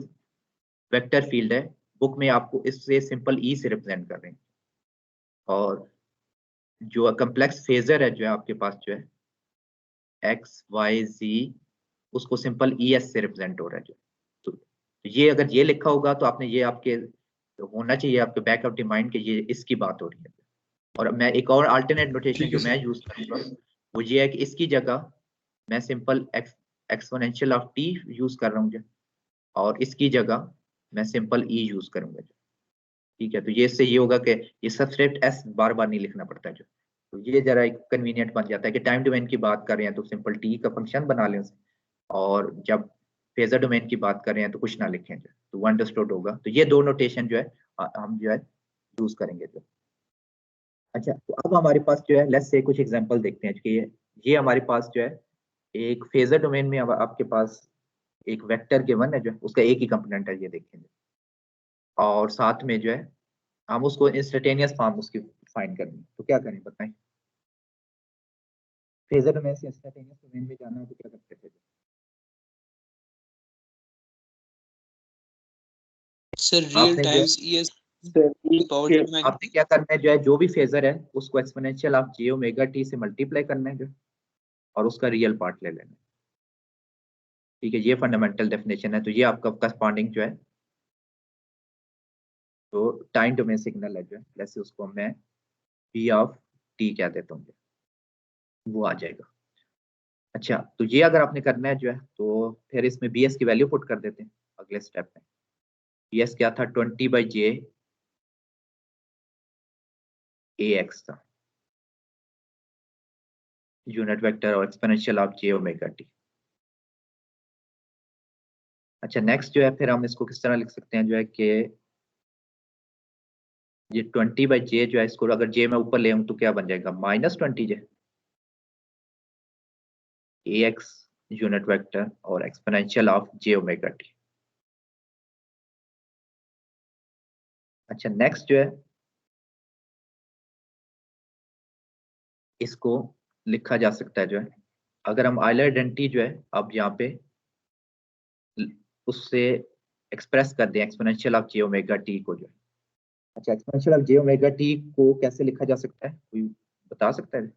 वेक्टर फील्ड है, बुक में आपको इससे सिंपल ई से रिप्रेजेंट कर रहे हैं, और जो कम्प्लेक्स फेजर है जो है आपके पास जो है एक्स वाई जी, उसको सिंपल ई एस से रिप्रेजेंट हो रहा है जो। तो ये अगर ये लिखा होगा तो आपने ये आपके होना चाहिए आपके बैक ऑफ द माइंड के ये इसकी बात हो रही है। और मैं एक और अल्टरनेट नोटेशन जो मैं यूज करूंगा वो ये है कि इसकी जगह मैं simple exponential of T use कर रहा हूँ, और इसकी जगह मैं सिंपल ई यूज करूंगा। ठीक है, तो ये इससे ये होगा कि ये सबस्क्रिप्ट एस बार बार नहीं लिखना पड़ता है जो, तो ये जरा एक कन्वीनियंट बन जाता है कि टाइम डोमेन की बात कर रहे हैं तो सिंपल टी का फंक्शन बना लें उसे, और जब फेजर डोमेन की बात कर रहे हैं तो कुछ ना लिखें जो, तो वन अंडरस्टूड होगा। तो ये दो नोटेशन जो है हम जो है यूज करेंगे जो। अच्छा, तो अब हमारे पास जो है लेट्स से कुछ एग्जांपल देखते हैं कि ये हमारे पास जो है एक फेजर डोमेन में अब आपके पास एक वेक्टर गिवन है जो है, उसका एक ही कंपोनेंट है ये देखेंगे, और साथ में जो है हम उसको इंस्टेंटेनियस फॉर्म उसकी फाइंड करनी है। तो क्या करें बताएं, फेजर डोमेन से इंस्टेंटेनियस डोमेन में जाना है तो क्या करते थे? Sir real times e's power में आपने क्या करना है जो है, जो भी फेजर है उसको exponential of J omega T से मल्टीप्लाई करना है जो, और उसका रियल पार्ट ले लेना है। ठीक है, ये फंडामेंटल डेफिनेशन है। तो ये आपका करस्पॉन्डिंग जो है तो टाइम डोमेन सिग्नल है जो है, जैसे उसको मैं पी ऑफ टी कह देता हूँ, वो आ जाएगा। अच्छा, तो ये अगर आपने करना है जो है तो फिर इसमें बी एस की वैल्यू पुट कर देते हैं अगले स्टेप में। बी एस क्या था, 20/j ए एक्स था यूनिट वेक्टर और exponential of J omega T. अच्छा, नेक्स्ट जो है फिर हम इसको किस तरह लिख सकते हैं जो है कि ये 20/j जो है इसको अगर j में ऊपर ले आऊं तो क्या बन जाएगा, -20j ए एक्स यूनिट वेक्टर और exponential of J omega T. अच्छा, नेक्स्ट जो है इसको लिखा जा सकता है जो है, अगर हम आइलर आइडेंटिटी जो है अब यहाँ पे उससे एक्सप्रेस कर दें exponential of J omega T को जो है। अच्छा, exponential of J omega T को कैसे लिखा जा सकता है, कोई बता सकता है?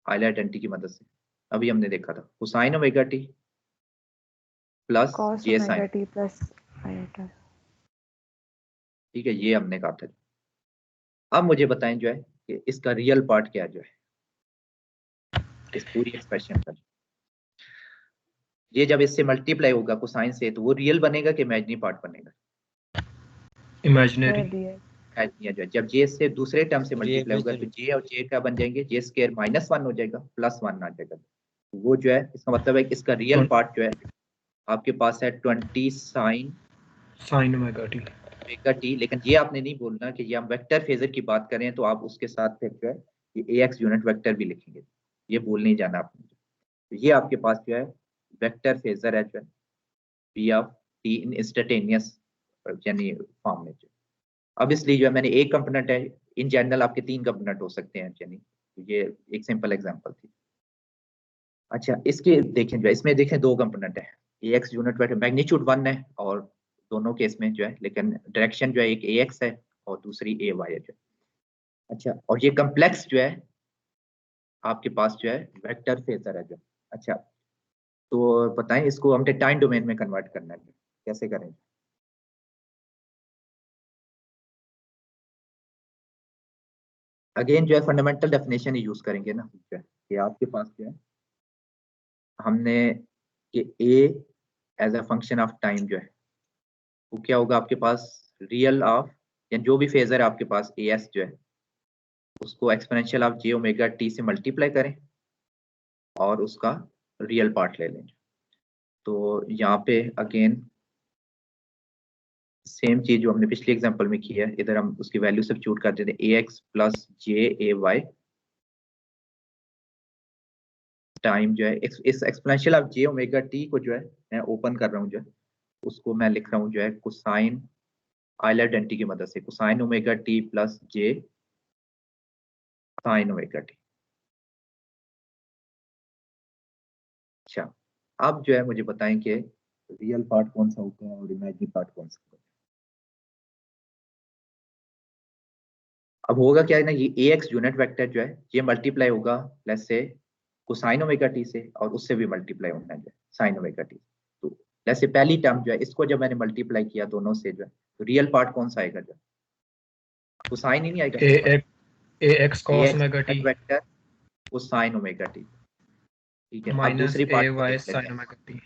आइलर आइडेंटिटी की मदद से अभी हमने देखा था cosine omega T plus cos j omega sine. t plus iota। ठीक है, ये हमने कहा था। अब मुझे बताएं जो है कि इसका रियल पार्ट क्या जो है इस पूरी एक्सप्रेशन का। ये जब इससे मल्टीप्लाई होगा कोसाइन से तो वो रियल बनेगा कि इमेजिनरी पार्ट बनेगा? इमेजिनरी। इमेजिनरी जो है, जब जे से दूसरे टर्म से मल्टीप्लाई होगा तो जे और जे क्या बन जाएंगे, जे स्क्वायर -1 हो जाएगा, +1 आ जाएगा। तो वो जो है इसका मतलब है कि इसका रियल पार्ट जो है आपके पास है 20 साइन ओमेगा टी। लेकिन ये आपने नहीं बोलना कि ये हम वेक्टर फेजर की बात करें तो आप उसके साथ फिर जो है ये ax यूनिट वेक्टर भी लिखेंगे, ये भूल नहीं जाना आपने। तो ये आपके पास जो है वेक्टर फेजर है जो है P of T in instantaneous यानी फॉर्म में जो अब इसलिए जो है मैंने एक कंपोनेंट है, इन जनरल आपके 3 कंपोनेंट हो सकते हैं, यानी ये एक सिंपल एग्जांपल थी। अच्छा इसके देखें जो इसमें देखें 2 कंपोनेंट है, ax यूनिट वेक्टर मैग्नीट्यूड 1 है और दोनों केस में जो है, लेकिन डायरेक्शन जो है एक ax है और दूसरी ay है जो। अच्छा और ये कम्प्लेक्स जो है आपके पास जो है वेक्टर फेजर है जो। अच्छा तो बताएं इसको हमने टाइम डोमेन में कन्वर्ट करना है, कैसे करें? अगेन जो है फंडामेंटल डेफिनेशन ही यूज करेंगे ना, जो है कि आपके पास जो है हमने कि a as a function of time जो है वो क्या होगा आपके पास रियल ऑफ, या जो भी फेजर है आपके पास as जो है उसको exponential of j omega t से मल्टीप्लाई करें और उसका रियल पार्ट ले लें। तो यहाँ पे अगेन सेम चीज जो हमने पिछले एग्जांपल में की है, इधर हम उसकी वैल्यू सब्स्टिट्यूट कर देते हैं ax प्लस j टाइम जो है इस exponential of j omega t को जो है मैं ओपन कर रहा हूँ जो है उसको मैं लिख रहा हूँ जो है कोसाइन आइलर डेंटी की मदद से cosine omega t plus j sine omega t। अच्छा अब जो है मुझे बताएं कि रियल पार्ट कौन सा होता है और इमेजिनरी पार्ट कौन सा होता है। अब होगा क्या है ना, ये ax यूनिट वेक्टर जो है ये मल्टीप्लाई होगा let's say cosine omega t से और उससे भी मल्टीप्लाई होना है साइन ओमेगा t। तो लेट्स से पहली टर्म जो है इसको जब मैंने मल्टीप्लाई किया दोनों से जो है तो रियल पार्ट कौन सा आएगा, जो कोसाइन ही नहीं आएगा, ax cos omega t vector cosine omega t। ठीक है अब minus दूसरी पार्ट को ay देख लेते sin हैं। omega t।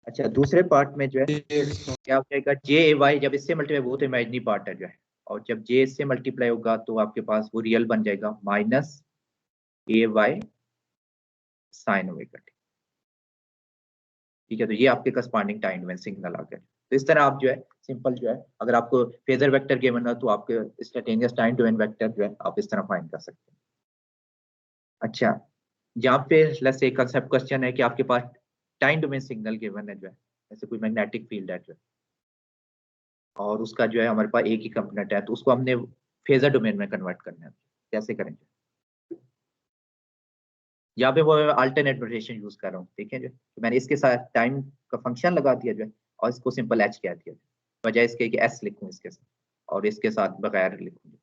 अच्छा दूसरे पार्ट में जो है क्या हो जाएगा जे ए वाई, जब इससे मल्टीप्लाई वो तो इमेजिनरी पार्ट है जो है, और जब जे इससे मल्टीप्लाई होगा तो आपके पास वो रियल बन जाएगा माइनस ए वाई साइन ओमेगा टी। ठीक है तो ये आपके करस्पॉन्डिंग टाइम डोमेन सिग्नल आ गया। तो इस तरह आप जो है सिंपल जो है अगर आपको फेजर वेक्टर गिवन है तो आपके इंस्टेंटेनियस टाइम डोमेन वेक्टर जो है आप इस तरह फाइंड कर सकते हैं। अच्छा यहाँ पे लेट्स से एक कंसेप्ट क्वेश्चन है कि आपके पास टाइम डोमेन सिग्नल गिवन है जो है, जैसे कोई मैग्नेटिक फील्ड है जो है और उसका जो है हमारे पास एक ही कंपोनेंट है, तो उसको हमने फेजर डोमेन में कन्वर्ट करना है, कैसे करेंगे? यहाँ पे वो अल्टरनेट नोटेशन यूज कर रहा हूँ, ठीक है जो तो मैंने इसके साथ टाइम का फंक्शन लगा दिया जो है और इसको सिंपल एच कह दिया, बजाय इसके कि एस लिखूँ इसके साथ और इसके साथ बगैर लिखूँ।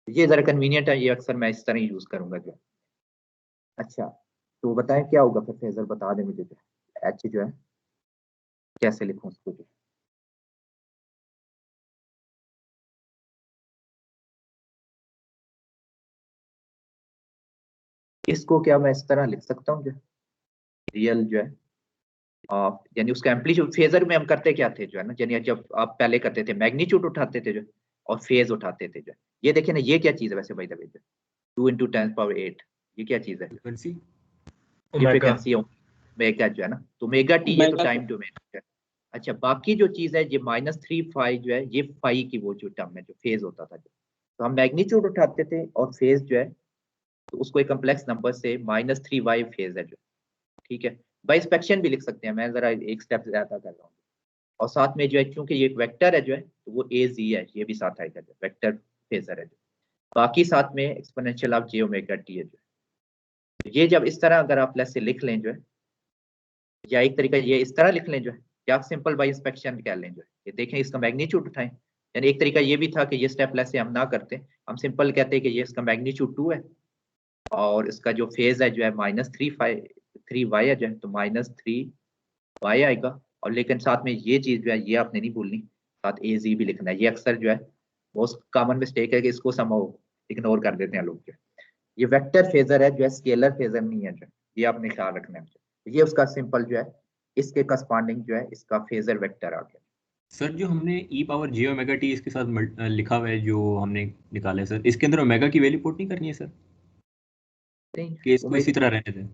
ये जरा कन्वीनियंट है, ये अक्सर मैं इस तरह ही यूज करूंगा जो। अच्छा तो बताएं क्या होगा फिर, फेजर बता दें मुझे जो एच जो है कैसे लिखूँ उसको जो। इसको क्या मैं इस तरह लिख सकता हूँ जो रियल जो है यानी उसका एम्पलीट्यूड, फेजर में हम करते क्या थे जो है ना, यानी जब आप पहले करते थे मैग्नीट्यूड उठाते थे जो और फेज उठाते थे जो। ये देखिए ना ये क्या चीज है वैसे भाई दबे 2 × 10⁸ ये क्या चीज है? फ्रीक्वेंसी ये फ्रीक्वेंसी ओमेगा जो है ना, तो ओमेगा टी ये तो Omega टाइम डोमेन है। अच्छा बाकी जो चीज है ये -3 फाई जो है, ये फाई की वो जो टर्म है जो फेज होता था जो, तो हम मैग्नीट्यूड उठाते थे और फेज जो है तो उसको एक कम्प्लेक्स नंबर से -3y फेज है जो। ठीक है बाई स्पेक्शन भी लिख सकते हैं, मैं जरा एक स्टेप ज्यादा कर रहा हूँ। और साथ में जो है क्योंकि ये एक वेक्टर है जो है तो वो ए जी है, ये भी साथ आएगा जो वेक्टर फेजर है जो। बाकी साथ में exponential of J omega T है जो। तो ये जब इस तरह अगर आप से लिख लें जो है, या एक तरीका ये इस तरह लिख लें जो है, या आप सिंपल बाई इंस्पेक्शन कह लें जो है, ये देखें इसका मैग्नीट्यूड उठाएं। यानी एक तरीका ये भी था कि ये स्टेप से हम ना करते, हम सिंपल कहते हैं कि ये इसका मैग्नीट्यूड 2 है और इसका जो फेज है जो है -3y है जो है, तो -3y आएगा। और लेकिन साथ में ये चीज जो है ये आपने नहीं भूलनी, साथ ए जी भी लिखना है। ये अक्सर जो है बहुत कॉमन मिस्टेक है कि इसको सम इग्नोर कर देते हैं लोग जो। ये वेक्टर फेजर है जो है, स्केलर फेजर नहीं है जो, ये आपने ख्याल रखना है। ये उसका सिंपल जो है इसके करस्पॉन्डिंग जो है इसका फेजर वेक्टर आ गया। सर जो हमने e⁻j⍵t इसके साथ लिखा हुआ है जो हमने निकाला है सर, इसके अंदर ओमेगा की वैल्यू पुट नहीं करनी है सर, कि इसको इसी तरह रहने दें?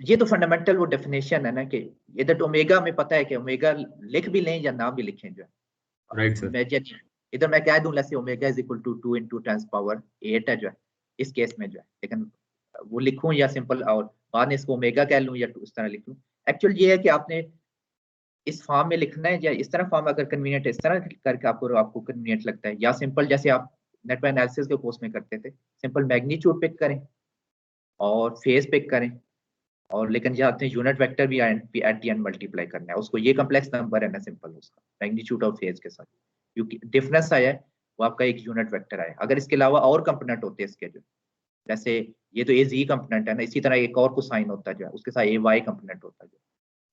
ये तो फंडामेंटल वो डेफिनेशन है ना कि इधर तो ओमेगा में पता है कि ओमेगा लिख भी लें या ना भी लिखें जो राइट सर। मैं इधर मैं कह दूं let's say omega is equal to 2 × 10⁸ है जो है इस केस में जो है, लेकिन वो लिखूं या सिंपल और बाद में इसको ओमेगा कह लूं या इस तरह लिख लूं। एक्चुअल ये है कि आपने इस फॉर्म में लिखना है या इस तरह फॉर्म अगर कन्वीनियंट है इस तरह करके आपको कन्वीनियंट लगता है, या सिंपल जैसे आप नेटवर्क एनालिसिस के कोर्स में करते थे, सिंपल मैग्नीट्यूड पिक करें और फेज पिक करें, और लेकिन जहाँ आपने यूनिट वेक्टर भी एट दी एंड मल्टीप्लाई करना है उसको, ये कम्प्लेक्स नंबर है ना सिंपल उसका मैग्नीट्यूड और फेज के साथ, क्योंकि डिफरेंस आया है वो आपका एक यूनिट वेक्टर आया। अगर इसके अलावा और कंपोनेंट होते हैं इसके, जो जैसे ये तो ए जी कंपोनेंट है ना, इसी तरह एक और कोसाइन होता है जो है उसके साथ ए वाई कंपोनेंट होता है जो,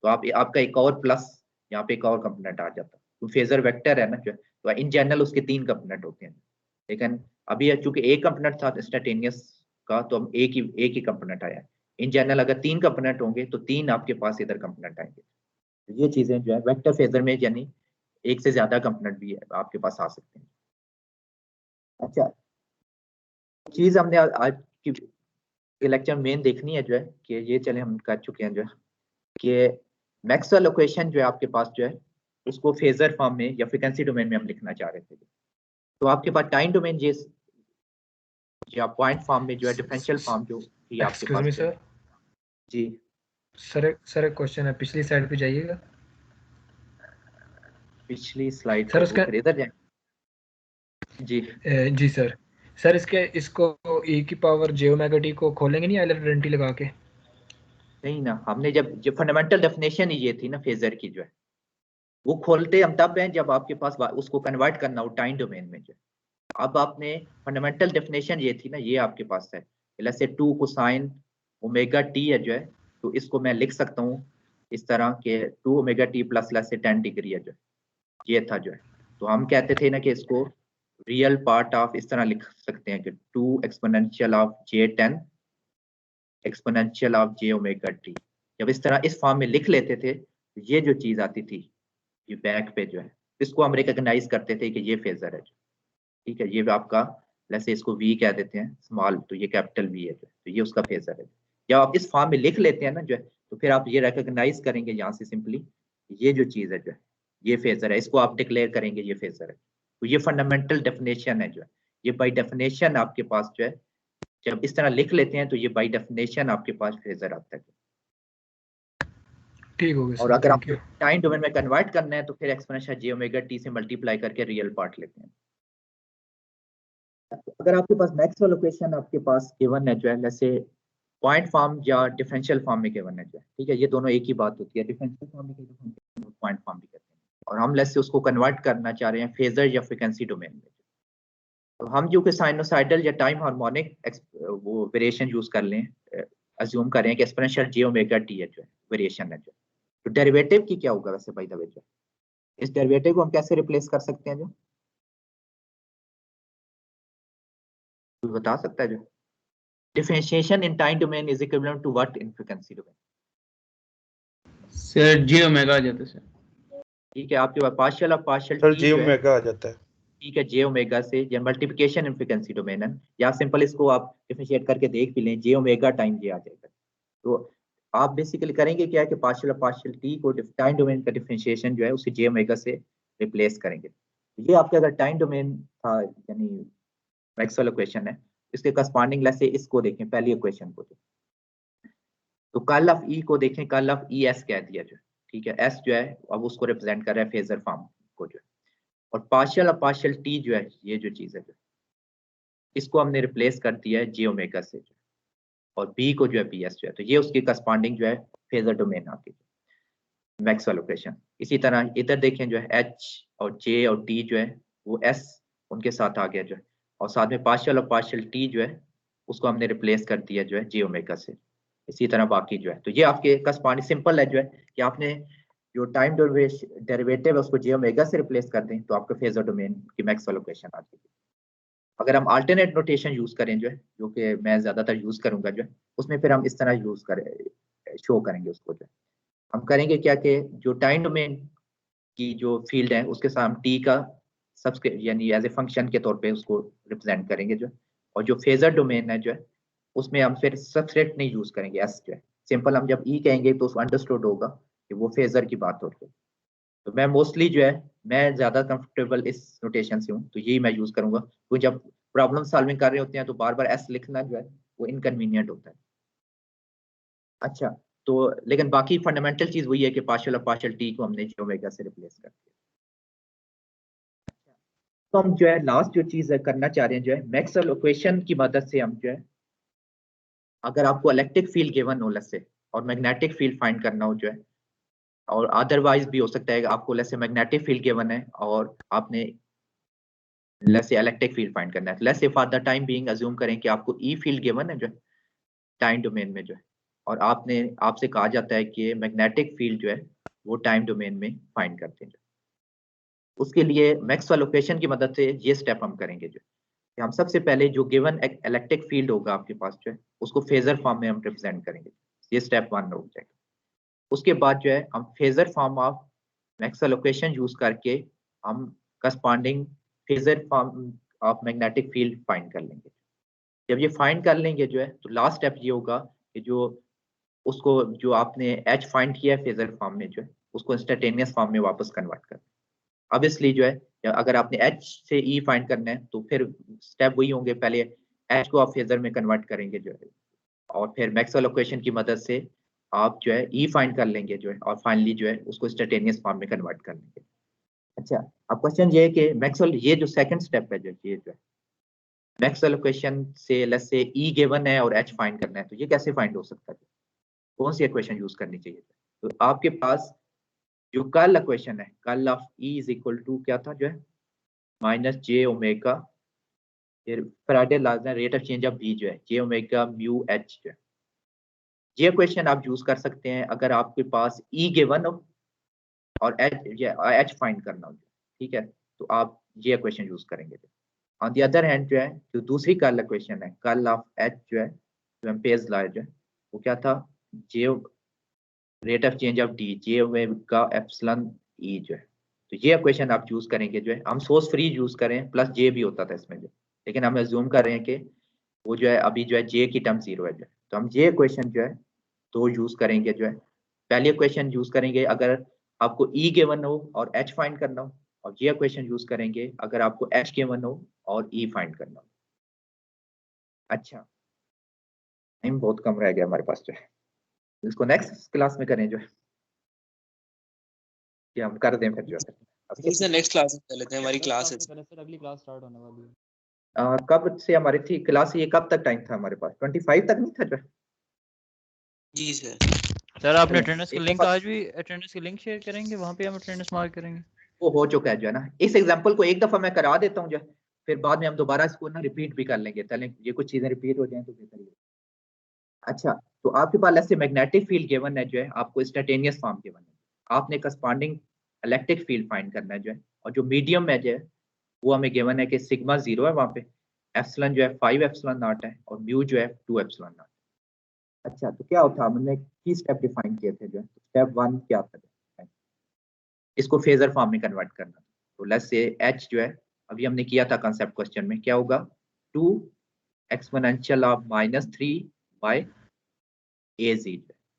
तो आपका एक और प्लस यहाँ पे एक और कंपोनेंट आ जाता है, तो फेजर वेक्टर है ना जो, तो इन जनरल उसके 3 कंपोनेंट होते हैं, लेकिन अभी चूंकि एक कंपोनेंट था इंस्टेंटेनियस का, तो हम एक ही कंपोनेंट आया है। इन जनरल अगर 3 कंपोनेंट होंगे तो 3 आपके पास इधर कंपोनेंट आएंगे। ये चीजें जो है वेक्टर फेजर में, यानी एक से ज्यादा कंपोनेंट भी है आपके पास आ सकते हैं। अच्छा, चीज हमने आज की लेक्चर मेन देखनी है जो है कि ये चले हम कर चुके हैं जो है कि मैक्सवेल इक्वेशन जो है आपके पास जो है उसको फेजर फॉर्म में या फ्रीक्वेंसी डोमेन में हम लिखना चाह रहे थे। तो आपके पास टाइम डोमेन या पॉइंट फॉर्म में जो है डिफरेंशियल फॉर्म जो भी आपके एक्सक्यूज मी पास सर। जी सर एक क्वेश्चन है, पिछली स्लाइड पे जाइएगा। पिछली स्लाइड सर पे उसका फिर इधर जाए जी जी सर इसको e की पावर j ओमेगा t को खोलेंगे नहीं आइडेंटिटी लगा के? नहीं ना, हमने जब फंडामेंटल डेफिनेशन ही ये थी ना फेजर की जो है, वो खोलते हम तब हैं जब आपके पास उसको कन्वर्ट करना हो टाइम डोमेन में जो है। अब आपने फंडामेंटल डेफिनेशन ये थी ना, ये आपके पास है जैसे 2 कोसाइन ओमेगा टी है जो है, तो इसको मैं लिख सकता हूँ इस तरह के 2 ओमेगा टी प्लस से 10 डिग्री है जो है, ये था जो है। तो हम कहते थे ना कि इसको रियल पार्ट ऑफ इस तरह लिख सकते हैं कि 2 exponential of j10 exponential of j omega T. जब इस तरह इस फॉर्म में लिख लेते थे, ये जो चीज आती थी ये बैक पे जो है, इसको हम रिकॉग्नाइज करते थे कि ये फेजर है। ठीक है, ये आपका जैसे इसको वी कह देते हैं स्मॉल, तो ये कैपिटल वी है जो, तो ये उसका फेजर है। जब आप इस फॉर्म में लिख लेते हैं ना जो है, तो फिर आप ये रिकॉग्नाइज करेंगे यहाँ से सिंपली ये जो चीज है जो है ये फेजर है, इसको आप डिक्लेयर करेंगे ये फेजर है। तो ये फंडामेंटल डेफिनेशन है जो है, ये बाई डेफिनेशन आपके पास जो है जब इस तरह लिख लेते हैं तो ये बाई डेफिनेशन आपके पास फेजर आता है। ठीक हो गया और सर, अगर थैंक आपको यू। टाइम डोमेन में कन्वर्ट करना है तो फिर एक्सपोनेंशियल j ओमेगा t से मल्टीप्लाई करके रियल पार्ट लेते हैं। अगर आपके पास मैक्सवेल इक्वेशन आपके पास गिवन है जो है, जैसे पॉइंट फॉर्म या डिफरेंशियल फॉर्म में गिवन है जो है, ठीक है, ये दोनों एक ही बात होती है, डिफरेंशियल फॉर्म में पॉइंट फॉर्म भी कहते हैं, और हम लेट्स से उसको कन्वर्ट करना चाह रहे हैं फेजर या फ्रीक्वेंसी डोमेन में। तो हम जो कि साइनोसाइडल या टाइम हार्मोनिक वो वेरिएशन यूज कर लें, अज्यूम करें कि एक्सपोनेंशियल j ओमेगा t है जो है वेरिएशन है जो, तो डेरिवेटिव की क्या होगा वैसे बाय द वे जो, इस डेरिवेटिव को हम कैसे रिप्लेस कर सकते हैं जो, कोई बता सकता है जो? Differentiation in time domain is equivalent to what in frequency domain? Sir j omega आ जाता है सर। ठीक है, आपके पास partial of partial sir t j जो है, ओमेगा आ जाता है। ठीक है, j ओमेगा से, या मल्टीप्लिकेशन इन फ्रीक्वेंसी डोमेन है, या सिंपल इसको आप डिफरेंशिएट करके देख भी लें j ओमेगा टाइम j आ जाएगा। तो आप बेसिकली करेंगे क्या है कि पार्शियल ऑफ पार्शियल t को टाइम डोमेन का डिफरेंशिएशन जो है उसे j ओमेगा से रिप्लेस करेंगे। ये आपके अगर टाइम डोमेन था यानी मैक्सवेल इक्वेशन है, इसके करस्पॉन्डिंग लेट्स से इसको देखें पहली इक्वेशन को, तो कर्ल ऑफ ई को देखें, कर्ल ऑफ ई एस कह दिया जो, ठीक है, एस जो है अब उसको रिप्रेजेंट कर रहा है फेजर फॉर्म को जो है, और पार्शियल ऑफ पार्शियल टी जो है ये जो चीज है जो, इसको हमने रिप्लेस कर दिया है j ओमेगा से जो, और b को जो है bs जो है, तो ये उसकी करस्पॉन्डिंग जो है फेजर डोमेन आती है मैक्सवेल इक्वेशन। इसी तरह इधर देखें जो है h और j और t जो है वो s उनके साथ आ गया जो है, और साथ में पार्शियल और पार्शियल t जो है उसको हमने रिप्लेस कर दिया जो है j ओमेगा से। इसी तरह बाकी जो है, तो ये आपके करस्पॉन्डिंग सिंपल है जो है कि आपने जो टाइम डेरिवेटिव है उसको j ओमेगा से रिप्लेस कर दें तो आपका फेजर डोमेन की मैक्सवेल इक्वेशन आ जाएगी। अगर हम अल्टरनेट नोटेशन यूज करें जो है, जो कि मैं ज्यादातर यूज करूंगा जो है, उसमें फिर हम इस तरह यूज करें शो करेंगे उसको जो है, हम करेंगे क्या कि जो टाइम डोमेन की जो फील्ड है उसके साथ हम टी का सबस्क्रिप्ट यानी एज ए फंक्शन के तौर पे उसको रिप्रेजेंट करेंगे जो, और जो फेजर डोमेन है जो है उसमें हम फिर सबस्क्रिप्ट नहीं यूज करेंगे एस जो है, सिंपल हम जब ई कहेंगे तो उसको अंडरस्टूड होगा कि वो फेजर की बात हो रही है। तो मैं मोस्टली जो है मैं ज्यादा कंफर्टेबल इस नोटेशन से हूँ, तो यही मैं यूज करूंगा, तो जब प्रॉब्लम सॉल्विंग कर रहे होते हैं तो बार बार एस लिखना जो है वो इनकन्वीनियंट होता है। अच्छा, तो लेकिन बाकी फंडामेंटल चीज वही है कि पार्शियल और पार्शियल टी को हमने जे ओमेगा से रिप्लेस कर दिया। तो हम जो है लास्ट जो चीज करना चाह रहे हैं जो है मैक्सवेल इक्वेशन की मदद से हम जो है, अगर आपको इलेक्ट्रिक फील्ड गिवन हो लेट्स से और मैग्नेटिक फील्ड फाइंड करना हो जो है, और अदरवाइज भी हो सकता है आपको let's say magnetic field given है और आपने let's say electric field find करना है। लेट्स से for the time being assume करें कि आपको ई फील्ड गिवन है जो है टाइम डोमेन में जो है, और आपसे कहा जाता है कि मैग्नेटिक फील्ड जो है वो टाइम डोमेन में फाइंड करते हैं। उसके लिए मैक्सवेल इक्वेशन की मदद से ये स्टेप हम करेंगे जो कि हम सबसे पहले जो गिवन इलेक्ट्रिक फील्ड होगा आपके पास जो है उसको फेजर फॉर्म में हम रिप्रेजेंट करेंगे। ये स्टेप 1 हो जाएगा। उसके बाद जो है हम phasor form of Maxwell equation use करके हम corresponding phasor form of magnetic field find कर लेंगे। जब ये फाइंड कर लेंगे जो है तो लास्ट स्टेप ये होगा कि जो आपने एच फाइंड किया है फेजर फॉर्म में जो है उसको इंस्टेंटेनियस फॉर्म में वापस कन्वर्ट कर। ऑब्वियसली जो है अगर आपने एच से ई फाइंड करना है तो फिर स्टेप वही होंगे, पहले एच को आप फेजर में कन्वर्ट करेंगे जो है, और फिर मैक्सवेल इक्वेशन की मदद से आप जो है ई फाइंड कर लेंगे जो है, और फाइनली जो है उसको इंस्टेंटेनियस फॉर्म में कन्वर्ट कर लेंगे। अच्छा, अब क्वेश्चन ये है कि मैक्सवेल ये जो सेकंड स्टेप है जो ये जो है मैक्सवेल इक्वेशन से लेट्स से ई गिवन है और एच फाइंड करना है, तो ये कैसे फाइंड हो सकता है, कौन सी इक्वेशन यूज करनी चाहिए? तो आपके पास जो कर्ल इक्वेशन है, curl of E is equal to क्या था जो है माइनस जे ओमेगा, फिर Faraday law rate of change of B जो है जे ओमेगा म्यू एच जो है। ये इक्वेशन आप यूज कर सकते हैं अगर आपके पास ई गिवन हो और एच फाइंड करना हो, ठीक है, तो आप ये इक्वेशन यूज करेंगे। ऑन द अदर हैंड जो है जो दूसरी कर्ल इक्वेशन है कर्ल ऑफ एच जो है जो एम्पेयर्स लॉ जो है वो क्या था, J rate of change of D J omega epsilon E जो है। तो ये इक्वेशन आप चूज करेंगे जो है, हम सोर्स फ्री यूज करें प्लस जे भी होता था इसमें जो, लेकिन हम अज्यूम कर रहे हैं कि वो जो है अभी जो है जे की टर्म 0 है जो है, तो हम ये इक्वेशन जो है दो यूज करेंगे जो है। पहली इक्वेशन यूज करेंगे अगर आपको ई गिवन हो और एच फाइंड करना हो, और ये इक्वेशन यूज करेंगे अगर आपको एच गिवन हो और ई फाइंड करना हो। अच्छा, टाइम बहुत कम रह गया हमारे पास जो है, इसको नेक्स्ट क्लास में करें जो है, कि हम कर दें फिर जो है सर नेक्स्ट क्लास में कर लेते हैं, हमारी क्लास है सर अगली क्लास स्टार्ट होने वाली है। कब से हमारी थी क्लास, ये कब तक टाइम था हमारे पास? 25 तक नहीं था जो? जी सर। सर आपने अटेंडेंस एक का लिंक दफा आज भी अटेंडेंस की लिंक शेयर करेंगे, वहां पे हम अटेंडेंस मार्क करेंगे। वो हो चुका है जो है ना, इस एग्जांपल को एक दफा मैं करा देता हूँ जो है, फिर बाद में हम दोबारा इसको ना रिपीट भी कर लेंगे, चलें ये कुछ चीजें रिपीट हो जाएं तो बेहतर है। अच्छा, तो आपके पास ऐसे मैग्नेटिक फील्ड गिवन है जो है, आपको इंस्टेंटेनियस फॉर्म गिवन है, आपने करस्पॉन्डिंग इलेक्ट्रिक फील्ड फाइंड करना है जो है, और जो मीडियम है जो है वो हमें गिवन है कि सिग्मा 0 है वहां पे, एप्सिलॉन जो है 5 एप्सिलॉन नॉट है, और म्यू जो है 2 एप्सिलॉन नॉट। अच्छा, तो क्या होता है, हमने की स्टेप डिफाइन किए थे जो है, स्टेप 1 क्या था, इसको फेजर फॉर्म में कन्वर्ट करना। तो लेट्स से एच जो है अभी हमने किया था कंसेप्ट क्वेश्चन में, क्या होगा 2 एक्सपोनेंशियल ऑफ -3 बाय az,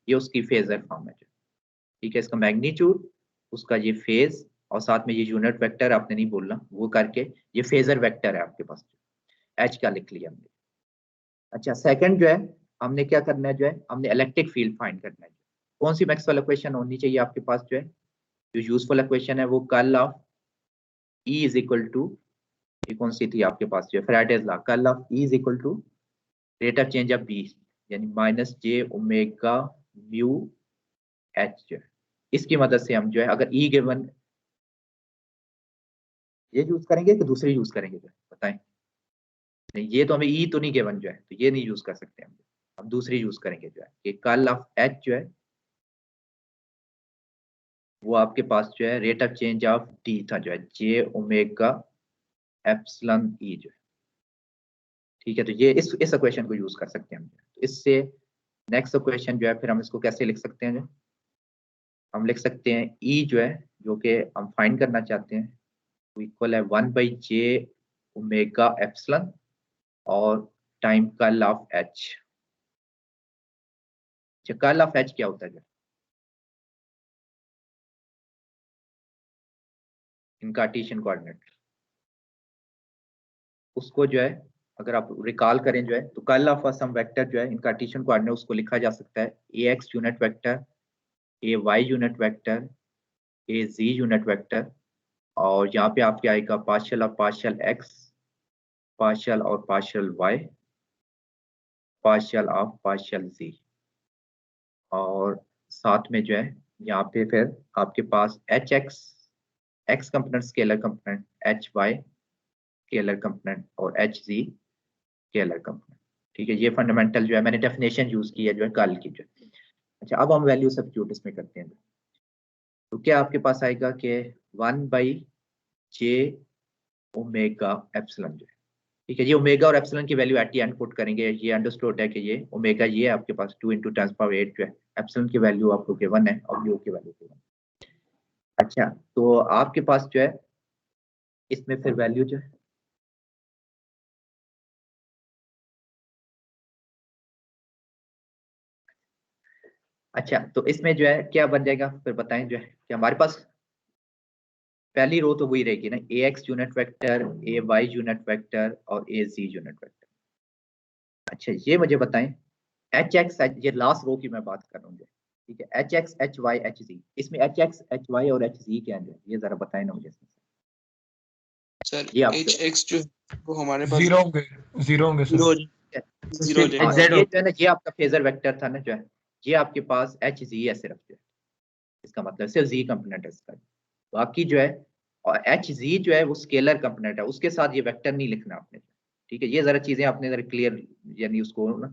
ये उसकी फेजर फॉर्म है, ठीक है, इसका मैग्नीट्यूड, उसका ये फेज, और साथ में ये यूनिट वेक्टर आपने नहीं बोलना, वो करके ये फेजर वेक्टर है आपके पास, एच का लिख लिया हमने। अच्छा, सेकंड जो है हमने क्या करना है जो है, हमने इलेक्ट्रिक फील्ड फाइंड करना है। कौन सी मैक्सवेल इक्वेशन होनी चाहिए आपके पास जो है, जो यूजफुल इक्वेशन है वो curl of E is equal to, ये कौन सी थी आपके पास जो है Faraday's law, curl of E is equal to rate of change of B, यानी minus j omega mu h जो है। इसकी मदद से हम जो है अगर E गिवन, ये यूज करेंगे कि दूसरी यूज करेंगे जो है बताएं? नहीं, ये तो हमें ई तो नहीं गिवन जो है, तो ये नहीं यूज कर सकते हम दूसरी यूज करेंगे जो है कि कर्ल ऑफ एच जो है वो आपके पास जो है rate of change of D था जो है जे ओमेगा एप्सिलॉन ई जो है, ठीक है, तो ये इस इक्वेशन को यूज कर सकते हैं हम। तो इससे नेक्स्ट इक्वेशन जो है फिर हम इसको कैसे लिख सकते हैं जो, हम लिख सकते हैं ई जो है जो कि हम फाइंड करना चाहते हैं वो इक्वल है 1/j ओमेगा एप्सिलॉन और time curl of H. Curl of H क्या होता है इन कार्टेशियन कोऑर्डिनेट, उसको जो है अगर आप रिकॉल करें जो है तो कर्ल ऑफ सम वेक्टर जो है इन कार्टेशियन कोऑर्डिनेट उसको लिखा जा सकता है A x unit vector, A Y unit vector, A ji unit vector, और यहाँ पे आपके आएगा partial of partial X, partial और partial Y, partial of partial Z, और साथ में जो है यहाँ पे फिर आपके पास H X component scalar component, H Y scalar component और एच जी स्केलर कंपोनेंट। ठीक है, ये फंडामेंटल जो है मैंने डेफिनेशन यूज की है जो है कर्ल की जो है। अच्छा, अब हम वैल्यू सब्स्टिट्यूट इसमें करते हैं। तो क्या आपके पास आएगा कि 1/j ओमेगा एप्सिलॉन जो है, ठीक है, ये ओमेगा और एप्सिलॉन की value at the end put करेंगे। ये अंडरस्टूड है कि ये ओमेगा ये है आपके पास 2 × 10⁸ जो है, एप्सिलॉन की वैल्यू आपको गिवन है और यू की वैल्यू गिवन। अच्छा, तो आपके पास जो है इसमें फिर वैल्यू जो है अच्छा, तो इसमें जो है क्या बन जाएगा फिर बताएं जो है कि हमारे पास पहली रो तो वही रहेगी ना, a x unit vector, A Y unit vector और ए जी यूनिट वेक्टर। अच्छा, ये मुझे बताएं एच एक्स, ये लास्ट रो की मैं बात कर रहा हूँ, ठीक है, h x h y h z, इसमें एच एक्स एच वाई और एच जी क्या है, ये जरा बताएं ना मुझे। सर ये आप एच एक्स जो वो हमारे पास जीरो होंगे सर। जीरो हो जाएगा। ये जो है ना, ये आपका फेजर वेक्टर था ना जो है, ये आपके पास एच जी है सिर्फ जो है, इसका मतलब सिर्फ जी कंपोनेंट है इसका, बाकी जो है और एच जी जो है वो स्केलर कंपोनेंट है, उसके साथ ये वेक्टर नहीं लिखना आपने। ठीक है, ये जरा चीजें आपने जरा क्लियर यानी उसको ना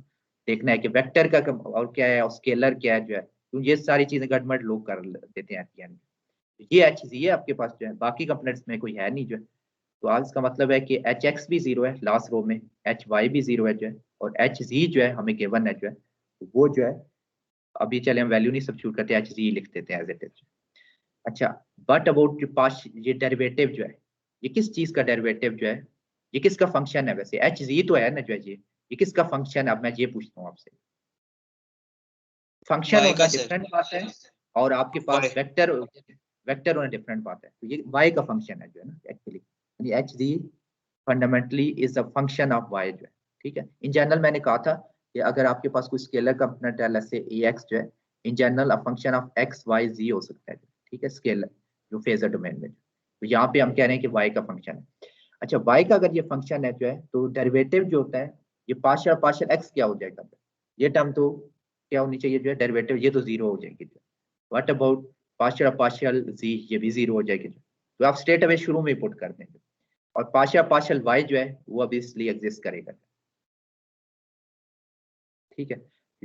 देखना है कि वेक्टर का और क्या है और स्केलर क्या है जो है, क्योंकि ये सारी चीजें गड़बड़ लोग कर देते हैं यानी। ये एच जी है आपके पास जो है, बाकी कंपोनेंट्स में कोई है नहीं जो है। तो आज इसका मतलब है कि एच एक्स भी जीरो है लास्ट रो में, एच वाई भी जीरो है जो है, और एच जी जो है हमें गिवन है जो है, तो वो जो है अभी चले हम वैल्यू नहीं सब्स्टिट्यूट करते, एच जी लिख देते हैं एज इट इज। अच्छा, बट अबाउट जो पास ये डेरिवेटिव जो है, ये किस चीज का डेरिवेटिव जो है, ये किसका फंक्शन है वैसे, एच जी तो है ना जो है, ये किसका फंक्शन है, अब मैं ये पूछता हूँ आपसे। फंक्शन Y होना का सर। डिफरेंट बात है और आपके पास Y। वेक्टर वेक्टर होना डिफरेंट बात है। तो ये y का फंक्शन है जो है ना एक्चुअली, यानी H G fundamentally is a function of y जो है। ठीक है, इन जनरल मैंने कहा था कि अगर आपके पास कोई स्केलर कंपोनेंट है जैसे ए एक्स जो है, in general uh function of X Y Z हो सकता है। ठीक है, स्केलर जो फेजर डोमेन में, तो यहाँ पे हम कह रहे हैं कि y का फंक्शन है। अच्छा, y का अगर ये फंक्शन है जो है, तो डेरिवेटिव जो होता है ये पार्शियल पार्शियल x क्या हो जाएगा, ये टर्म तो क्या होनी चाहिए जो है डेरिवेटिव, ये तो जीरो हो जाएगी। व्हाट अबाउट पार्शियल पार्शियल जी, ये भी जीरो हो जाएगी। तो आप स्ट्रेट अवे शुरू में पुट कर देंगे, और पार्शियल पार्शियल वाई जो है वो अभी इसलिए एग्जिस्ट करेगा। ठीक है,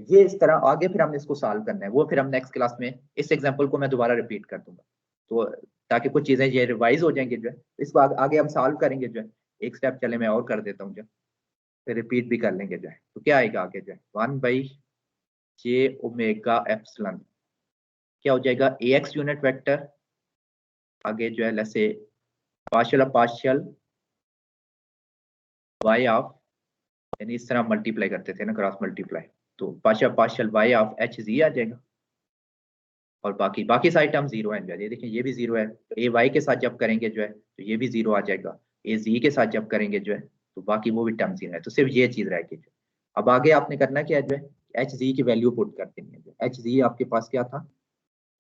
ये इस तरह आगे फिर हमने इसको सॉल्व करना है, वो फिर हम नेक्स्ट क्लास में इस एग्जांपल को मैं दोबारा रिपीट कर दूंगा, तो ताकि कुछ चीजें ये रिवाइज हो जाएंगी जो है, इसको आगे हम सॉल्व करेंगे जो है। एक स्टेप चले मैं और कर देता हूँ जो, फिर रिपीट भी कर लेंगे जो है। तो क्या आएगा आगे जो है, 1/j ओमेगा एप्सिलॉन क्या हो जाएगा, ए एक्स यूनिट वेक्टर, आगे जो है जैसे partial of partial Y of, यानी इस तरह मल्टीप्लाई करते थे ना, क्रॉस मल्टीप्लाई, तो partial partial Y of H Z आ जाएगा, और बाकी बाकी सारी टर्म जीरो है। ये देखिए ये भी जीरो है, ए वाई के साथ जब करेंगे जो है तो ये भी जीरो आ जाएगा, ए जी के साथ जब करेंगे जो है तो बाकी वो भी टर्म जीरो है, तो सिर्फ ये चीज रहेगी। अब आगे आपने करना क्या है जो है, एच जी की वैल्यू पुट कर देनी है। एच जी आपके पास क्या था,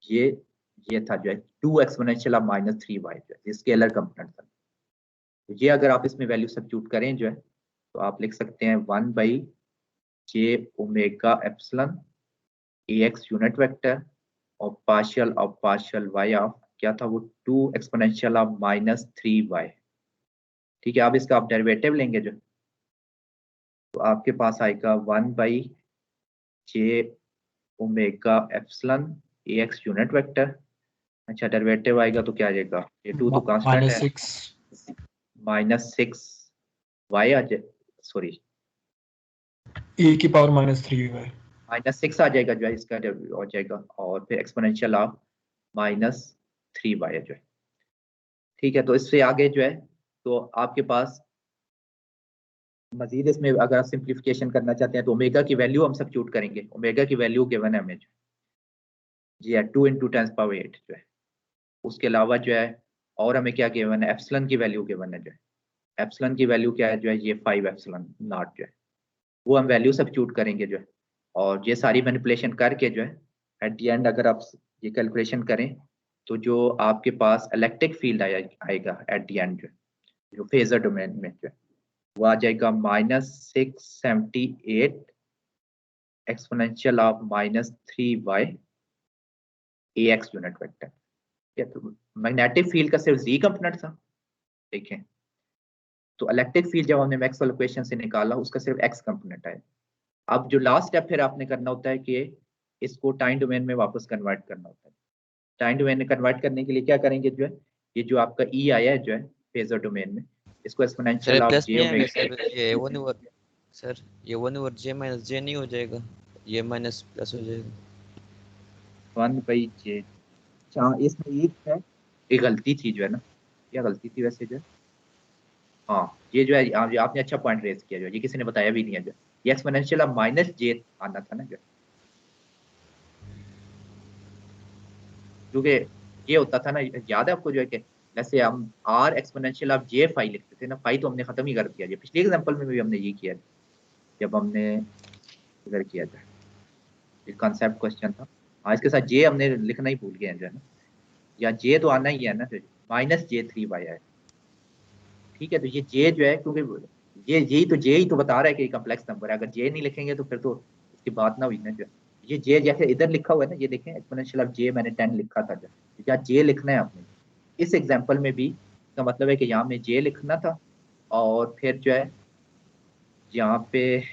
ये ये था जो है 2 एक्सपोनेंशियल ऑफ -3y जो है, ये स्केलर कंपोनेंट था। तो ये अगर आप इसमें वैल्यू सब्स्टिट्यूट करें जो है, तो आप लिख सकते हैं 1/j omega epsilon a x unit vector और partial of partial Y of क्या था वो 2 एक्सपोनेंशियल ऑफ -3y। ठीक है, अब इसका आप डेरिवेटिव लेंगे जो, तो आपके पास आएगा 1/j omega epsilon a x unit vector. अच्छा, डेरिवेटिव आएगा तो क्या आ जाएगा, ये 2 तो कांस्टेंट है, -6 y आ जाए, सॉरी e की पावर -3y, -6 आ जाएगा जो है, इसका हो जाएगा, और फिर एक्सपोनेंशियल ऑफ -3y जो है। ठीक है, तो इससे आगे जो है तो आपके पास मजीद इसमें अगर आप सिंप्लीफिकेशन करना चाहते हैं तो ओमेगा की वैल्यू हम सब्स्टिट्यूट करेंगे, ओमेगा की वैल्यू गिवन है हमें जी है 2 × 10⁸ जो है। उसके अलावा जो है और हमें क्या गिवन है, एप्सिलॉन की वैल्यू गिवन है जो है, एप्सिलॉन की वैल्यू क्या है जो है ये 5 एप्सिलॉन नॉट जो है वो हम वैल्यू सब्स्टिट्यूट करेंगे जो है, और ये सारी मैनिपुलेशन करके जो है एट द एंड अगर आप ये कैलकुलेशन करें तो जो आपके पास इलेक्ट्रिक फील्ड आएगा एट द एंड जो फेजर डोमेन में जो है वो आ जाएगा -678 exponential of -3y ax unit vector. तो मैग्नेटिक फील्ड का सिर्फ z कंपोनेंट था, देखें तो इलेक्ट्रिक फील्ड जब हमने मैक्सवेल इक्वेशन से निकाला उसका सिर्फ x कंपोनेंट है। अब जो लास्ट स्टेप फिर आपने करना होता है कि इसको टाइम डोमेन में वापस कन्वर्ट करना होता है। टाइम डोमेन में कन्वर्ट करने के लिए क्या करेंगे जो है ये जो आपका e आया है जो है फेजर डोमेन में इसको एक्सपोनेंशियल ऑफ j ओमेगा ये 1 ओवर सर ये 1 ओवर j माइनस j नहीं हो जाएगा, ये माइनस प्लस हो जाएगा 1/j। अच्छा इसमें एक है एक गलती थी जो है ना, क्या गलती थी वैसे जो है, हाँ ये जो है आपने अच्छा पॉइंट रेज किया जो है, ये किसी ने बताया भी नहीं है जो ये एक्सपोनेंशियल ऑफ -j आना था ना जो, क्योंकि ये होता था ना, याद है आपको जो है कि जैसे हम r exponential of j phi लिखते थे ना, फाई तो हमने खत्म ही कर दिया, ये पिछले एग्जांपल में भी हमने ये किया जब हमने इधर किया था ये कॉन्सेप्ट क्वेश्चन था। हाँ इसके साथ j हमने लिखना ही भूल गए जो है ना, या j तो आना ही है ना, -j3y है, ठीक है। तो ये j जो है क्योंकि ये यही तो बता रहा है कि कॉम्प्लेक्स नंबर है, अगर j नहीं लिखेंगे तो फिर तो इसकी बात ना हुई ना जो, ये j जैसे इधर लिखा हुआ है ना, ये देखें एक्सपोनेंशियल ऑफ j मैंने 10 लिखा था, या j लिखना है आपने इस एग्जांपल में भी, इसका मतलब है कि यहाँ में j लिखना था और फिर जो है यहाँ पे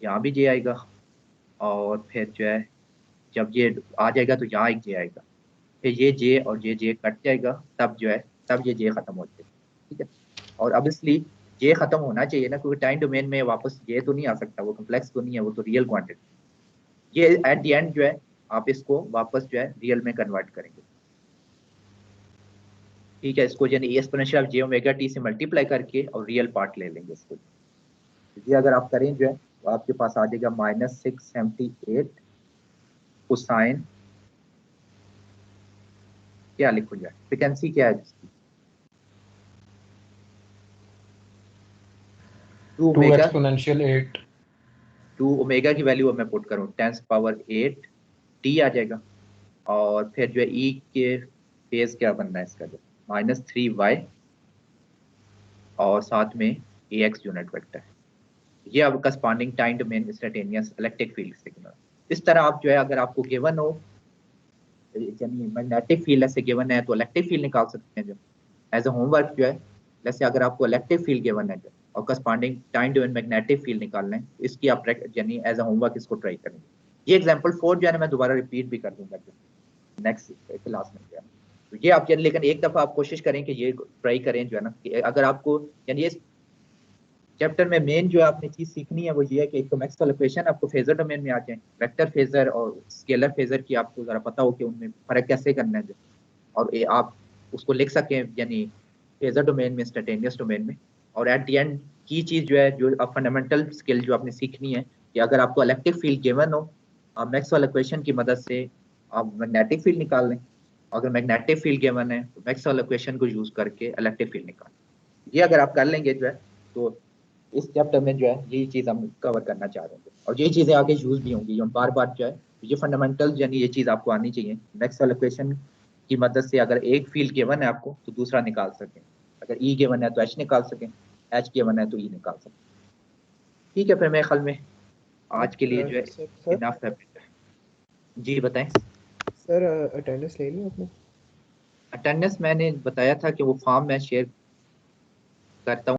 यहाँ भी j आएगा और फिर जो है जब ये आ जाएगा तो यहाँ एक j आएगा, फिर ये j और j कट जाएगा, तब जो है तब ये j खत्म हो जाएगा, ठीक है। और अब इसलिए j खत्म होना चाहिए ना, क्योंकि टाइम डोमेन में वापस j तो नहीं आ सकता, वो कॉम्प्लेक्स तो नहीं है, वो तो रियल क्वांटिटी। ये एट द एंड जो है आप इसको वापस जो है रियल में कन्वर्ट करेंगे, ठीक है। इसको यानी exponential of j omega t से मल्टीप्लाई करके और रियल पार्ट ले लेंगे इसको, ये अगर आप करें जो है तो आपके पास आ जाएगा -678 कोसाइन, क्या लिखो जाए फ्रीक्वेंसी क्या है जिसकी 2 एक्सपोनेंशियल 8 2 ओमेगा की वैल्यू मैं पुट करूं 10⁸ t आ जाएगा, और फिर जो है e के फेज क्या बनना है इसका जो -3y और साथ में ax यूनिट वेक्टर, ये अब corresponding time domain instantaneous electric field signal. इस तरह आप जो है अगर आपको गिवन हो यानी मैग्नेटिक फील्ड ऐसे गिवन है तो इलेक्ट्रिक फील्ड निकाल सकते हैं जो एज अ होमवर्क जो है, जैसे अगर आपको इलेक्ट्रिक फील्ड गिवन है जो और corresponding time domain magnetic field निकालना है, इसकी आप यानी एज अ होमवर्क इसको ट्राई करेंगे। ये एग्जांपल 4 जो है ना मैं दोबारा रिपीट भी कर दूंगा नेक्स्ट क्लास में जो है, तो ये आप लेकिन एक दफा आप कोशिश करें कि ये ट्राई करें जो है ना, कि अगर आपको यानी इस चैप्टर में मेन जो आपने चीज सीखनी है वो ये है कि एक तो मैक्सवेल इक्वेशन आपको फेजर डोमेन में आ जाए, वेक्टर फेजर और स्केलर फेजर की आपको जरा पता हो कि उनमें फर्क कैसे करना है, और आप उसको लिख सकें यानी फेजर डोमेन में इंस्टैंटेनियस डोमेन में। और एट द एंड की चीज जो है जो फंडामेंटल स्किल जो आपने सीखनी है कि अगर आपको इलेक्ट्रिक फील्ड गिवन हो आप मैक्सवेल इक्वेशन की मदद से आप मैग्नेटिक फील्ड निकाल लें, अगर मैग्नेटिक फील्ड गिवन है तो मैक्सवेल इक्वेशन को यूज करके इलेक्ट्रिक फील्ड निकाल, ये अगर आप कर लेंगे जो है तो इस चैप्टर में जो है यही चीज़ हम कवर करना चाह रहे हैं, और ये चीज़ें आगे यूज भी होंगी बार बार जो है, ये फंडामेंटल यानी ये चीज़ आपको आनी चाहिए। मैक्सवेल इक्वेशन की मदद से अगर एक फील्ड गिवन है आपको तो दूसरा निकाल सकें, अगर ई गिवन है तो एच निकाल सकें, एच गिवन है तो ई निकाल सकें, ठीक है। फिर मेरे ख्याल में आज के लिए जो है इनफ है। जी बताएं सर, अटेंडेंस ले ली आपने? अटेंडेंस मैंने बताया था कि वो फॉर्म मैं शेयर करता हूँ।